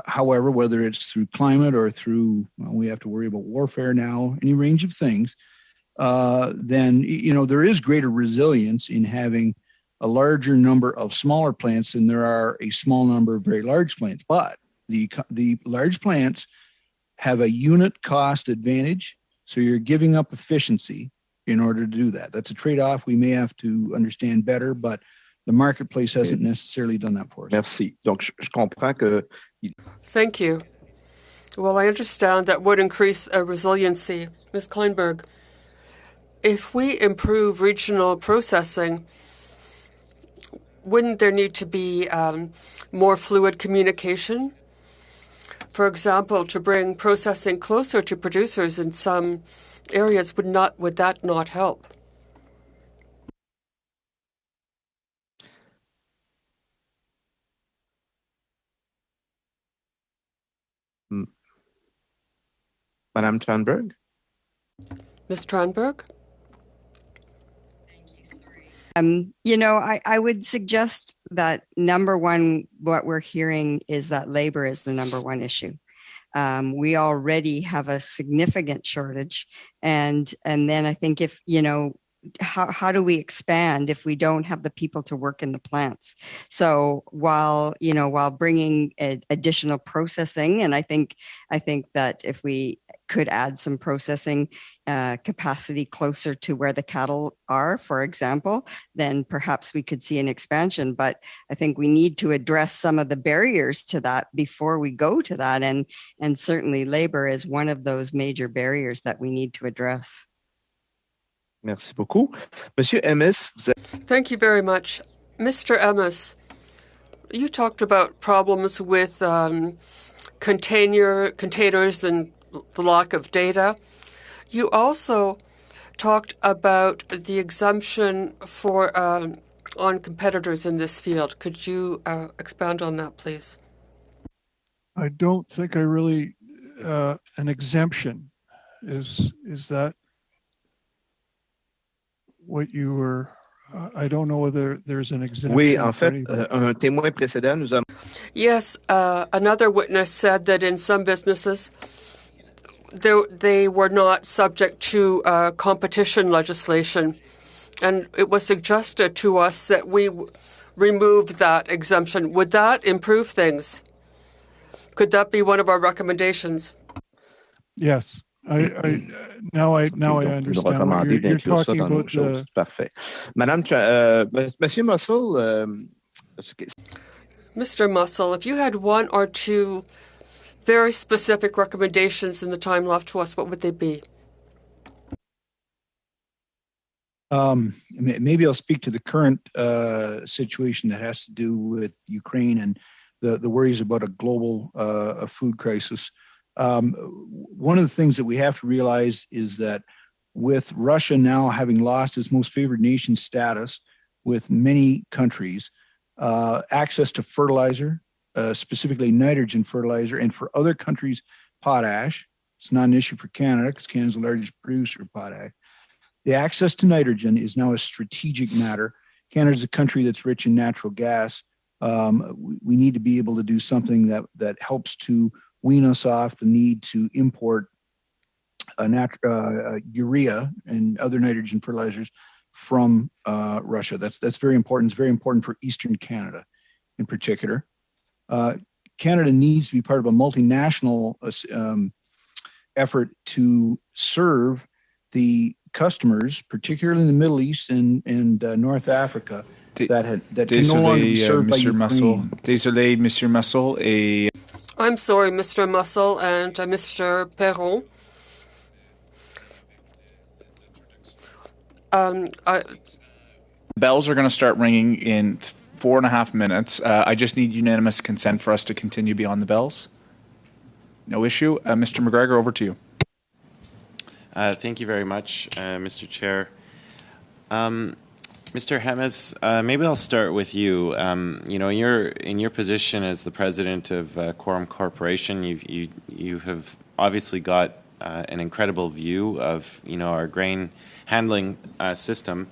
however, whether it's through climate or through, well, we have to worry about warfare now, any range of things, then, there is greater resilience in having a larger number of smaller plants than there are a small number of very large plants. But the large plants have a unit cost advantage, so you're giving up efficiency in order to do that. That's a trade-off we may have to understand better, but the marketplace hasn't necessarily done that for us. Merci. Donc, je comprends que... Thank you. Well, I understand that would increase resiliency. Ms. Kleinberg, if we improve regional processing, wouldn't there need to be more fluid communication? For example, to bring processing closer to producers in some areas, would that not help? Madame Tranberg? Ms. Tranberg? I would suggest that number one, what we're hearing is that labor is the number one issue. We already have a significant shortage. And then I think if, how do we expand if we don't have the people to work in the plants? So while bringing additional processing, and I think that if we could add some processing capacity closer to where the cattle are, for example, then perhaps we could see an expansion. But I think we need to address some of the barriers to that before we go to that. And certainly labor is one of those major barriers that we need to address. Merci beaucoup. Monsieur Emmis, Thank you very much. Mr. Emmis, you talked about problems with containers and the lack of data. You also talked about the exemption for on competitors in this field. Could you expand on that, please? I don't think I really, an exemption, is that what you were, I don't know whether there's an exemption. Oui, en fait, un témoin précédent nous a... Yes, another witness said that in some businesses, they were not subject to competition legislation. And it was suggested to us that we remove that exemption. Would that improve things? Could that be one of our recommendations? Yes, Now I Donc, vous understand nous what recommandez you're d'inclure ça talking dans nos about. choses. Parfait. Monsieur Mussel, Mr. Mussel, if you had one or two very specific recommendations in the time left to us, what would they be? Maybe I'll speak to the current situation that has to do with Ukraine and the worries about a global food crisis. One of the things that we have to realize is that with Russia now having lost its most favored nation status with many countries, access to fertilizer, specifically nitrogen fertilizer, and for other countries, potash. It's not an issue for Canada because Canada's the largest producer of potash. The access to nitrogen is now a strategic matter. Canada is a country that's rich in natural gas. We need to be able to do something that helps to wean us off the need to import urea and other nitrogen fertilizers from Russia. That's very important. It's very important for Eastern Canada in particular. Canada needs to be part of a multinational effort to serve the customers, particularly in the Middle East and North Africa, that can no longer be served by Ukraine. Désolé, Monsieur Mussel. I'm sorry, Mr. Mussel and Mr. Perron. Bells are going to start ringing in 4.5 minutes. I just need unanimous consent for us to continue beyond the bells. No issue. Mr. McGregor, over to you. Thank you very much, Mr. Chair. Mr. Hemes, maybe I'll start with you. You know, in your position as the president of Quorum Corporation, you have obviously got an incredible view of our grain handling system.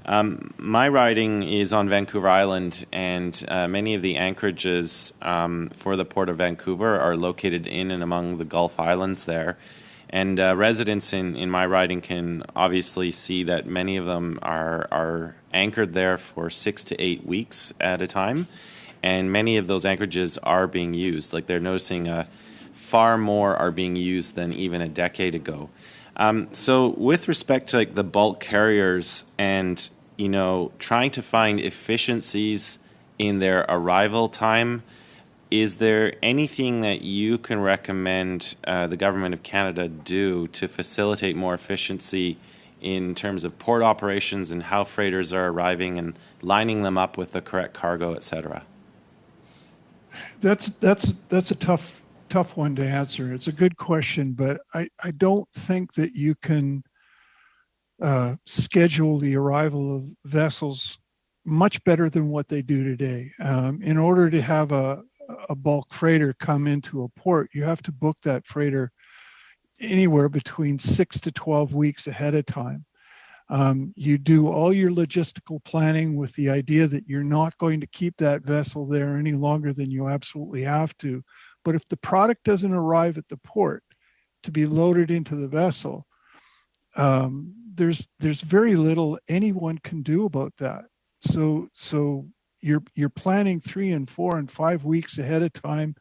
My riding is on Vancouver Island, and many of the anchorages for the Port of Vancouver are located in and among the Gulf Islands there. And residents in my riding can obviously see that many of them are anchored there for 6 to 8 weeks at a time. And many of those anchorages are being used. Like they're noticing far more are being used than even a decade ago. So with respect to the bulk carriers and, trying to find efficiencies in their arrival time, is there anything that you can recommend the Government of Canada do to facilitate more efficiency in terms of port operations and how freighters are arriving and lining them up with the correct cargo, et cetera? That's a tough one to answer. It's a good question, but I don't think that you can schedule the arrival of vessels much better than what they do today. In order to have a bulk freighter come into a port, you have to book that freighter anywhere between 6 to 12 weeks ahead of time. You do all your logistical planning with the idea that you're not going to keep that vessel there any longer than you absolutely have to. But if the product doesn't arrive at the port to be loaded into the vessel, there's very little anyone can do about that. So you're planning 3 and 4 and 5 weeks ahead of time,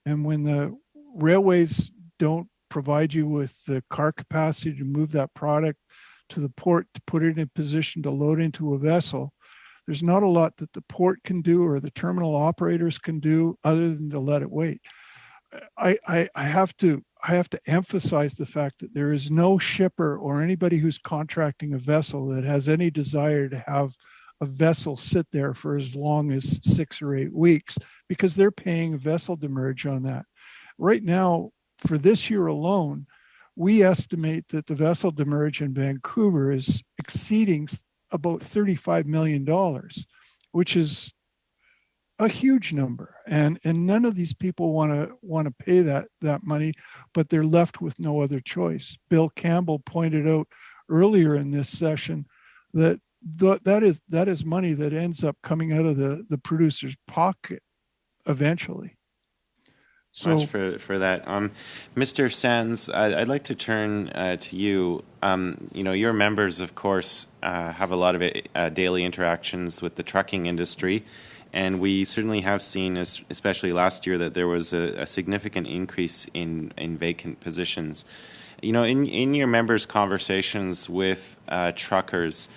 and when the railways don't provide you with the car capacity to move that product to the port to put it in position to load into a vessel, there's not a lot that the port can do or the terminal operators can do other than to let it wait. I have to emphasize the fact that there is no shipper or anybody who's contracting a vessel that has any desire to have a vessel sit there for as long as 6 or 8 weeks, because they're paying vessel demurrage on that. Right now, for this year alone, we estimate that the vessel demurrage in Vancouver is exceeding about $35 million, which is a huge number. And none of these people want to pay that money, but they're left with no other choice. Bill Campbell pointed out earlier in this session that that is money that ends up coming out of the producer's pocket eventually. So much for that. Mr. Sands, I'd like to turn to you. Your members, of course, have a lot of daily interactions with the trucking industry, and we certainly have seen, especially last year, that there was a significant increase in vacant positions. In your members' conversations with truckers,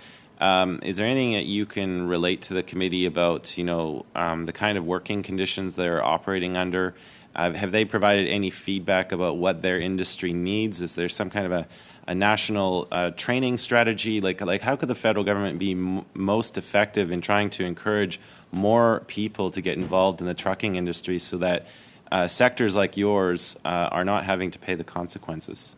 is there anything that you can relate to the committee about, the kind of working conditions they're operating under? Have they provided any feedback about what their industry needs? Is there some kind of a national training strategy? Like how could the federal government be most effective in trying to encourage more people to get involved in the trucking industry so that sectors like yours are not having to pay the consequences?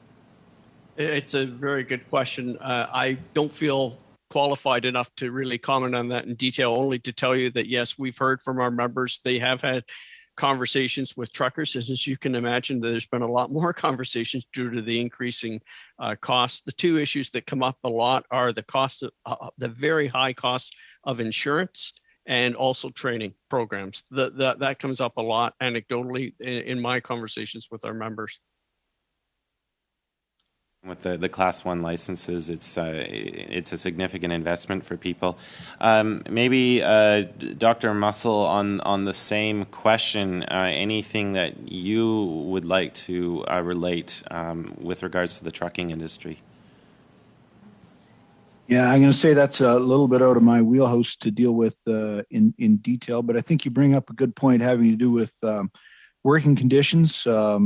It's a very good question. I don't feel qualified enough to really comment on that in detail, only to tell you that, yes, we've heard from our members. They have had conversations with truckers. As you can imagine, there's been a lot more conversations due to the increasing costs. The two issues that come up a lot are the cost of the very high cost of insurance and also training programs. That comes up a lot anecdotally in my conversations with our members. With the Class 1 licenses, it's a significant investment for people. Maybe Dr. Mussel, on the same question, anything that you would like to relate with regards to the trucking industry? Yeah, I'm going to say that's a little bit out of my wheelhouse to deal with in detail, but I think you bring up a good point having to do with working conditions. I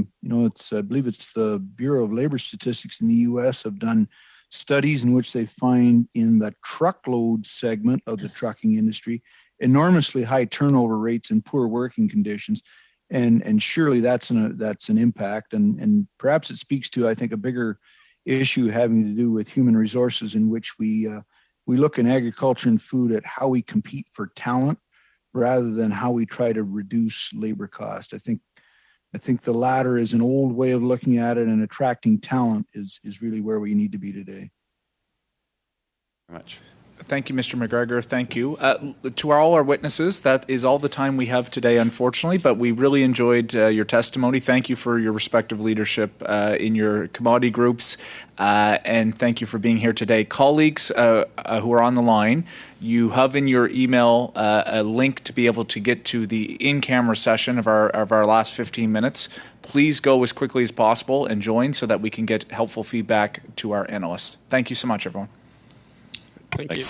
believe it's the Bureau of Labor Statistics in the U.S. have done studies in which they find in the truckload segment of the trucking industry enormously high turnover rates and poor working conditions, and surely that's an impact, and perhaps it speaks to, I think, a bigger issue having to do with human resources, in which we look in agriculture and food at how we compete for talent rather than how we try to reduce labor cost. I think the latter is an old way of looking at it, and attracting talent is really where we need to be today. Very much. Thank you, Mr. McGregor. Thank you. To all our witnesses, that is all the time we have today, unfortunately, but we really enjoyed your testimony. Thank you for your respective leadership in your commodity groups, and thank you for being here today. Colleagues who are on the line, you have in your email a link to be able to get to the in-camera session of our last 15 minutes. Please go as quickly as possible and join so that we can get helpful feedback to our analysts. Thank you so much, everyone. Thank you.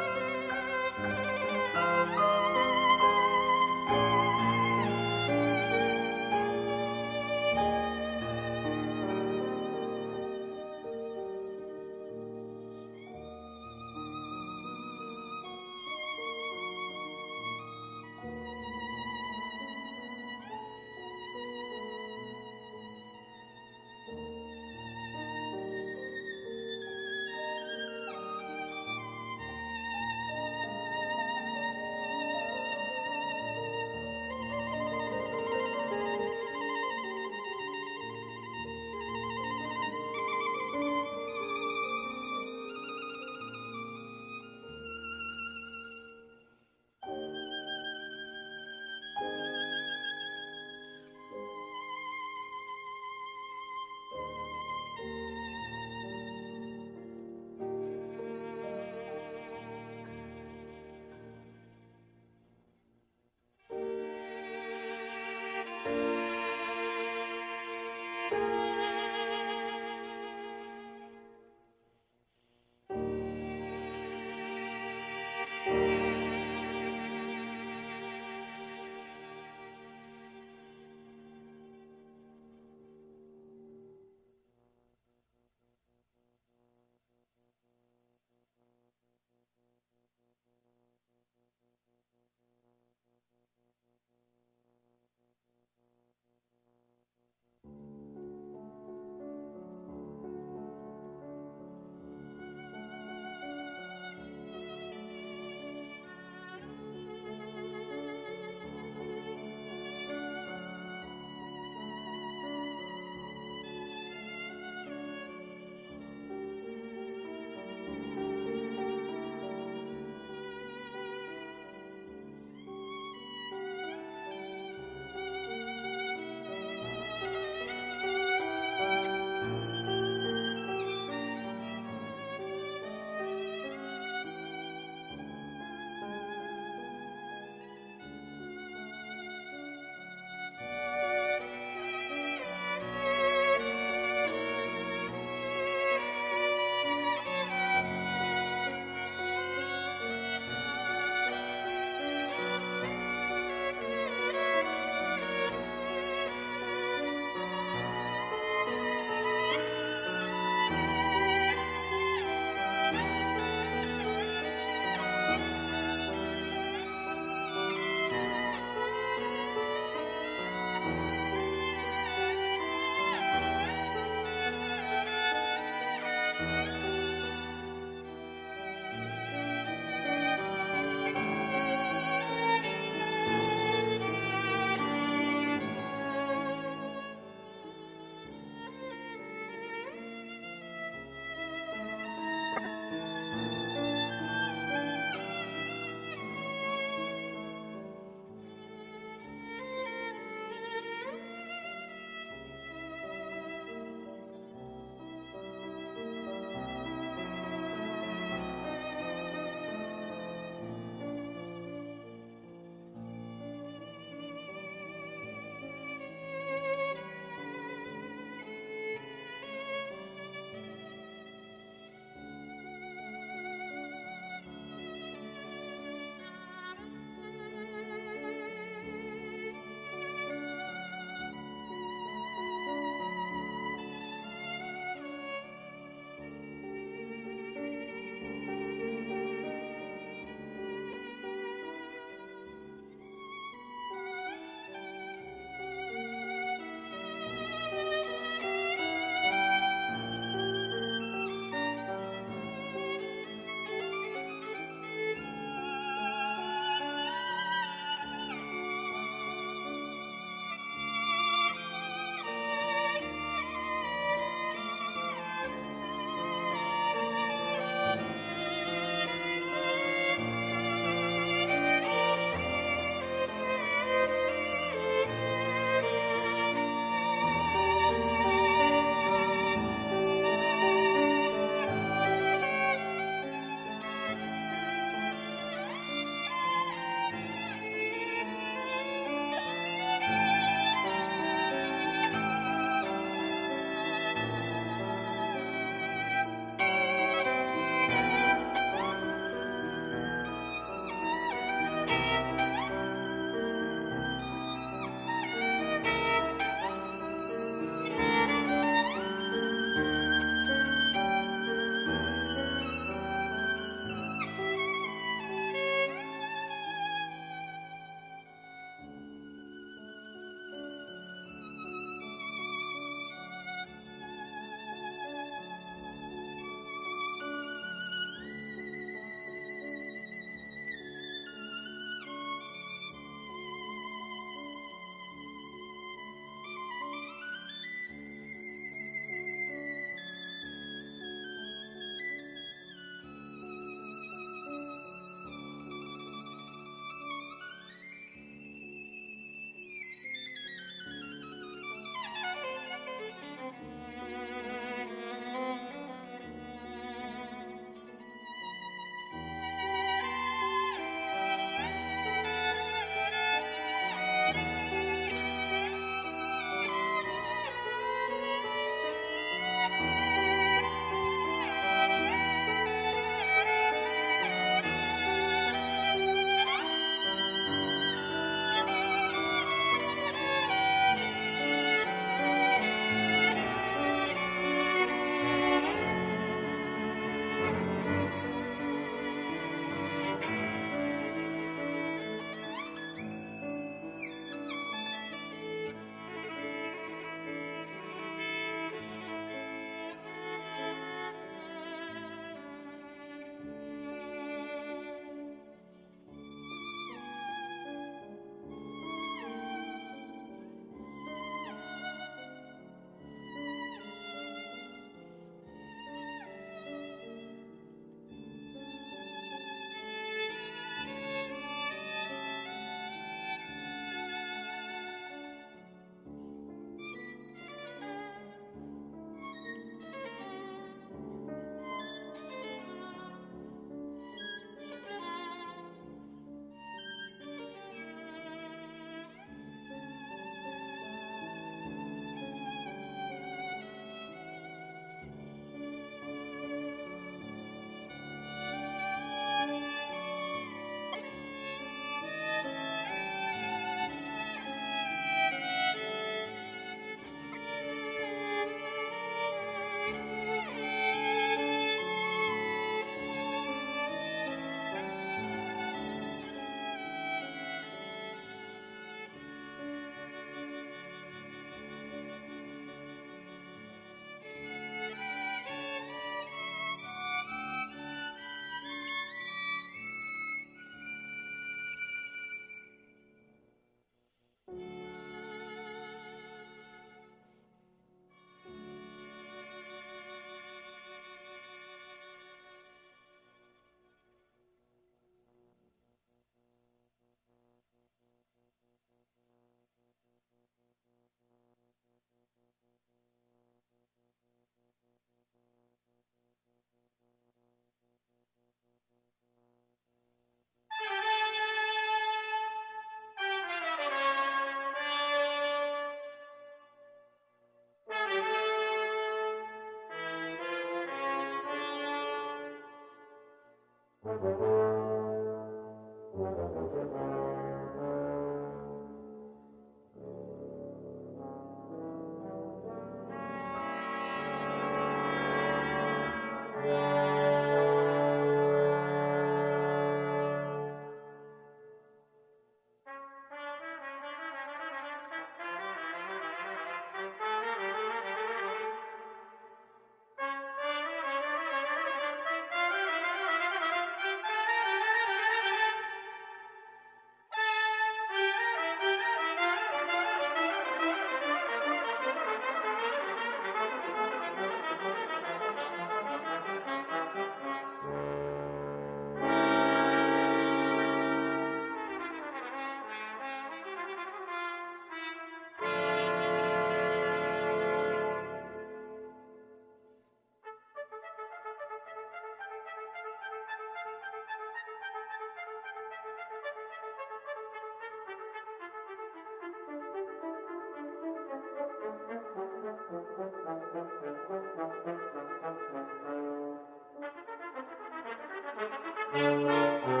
Thank you.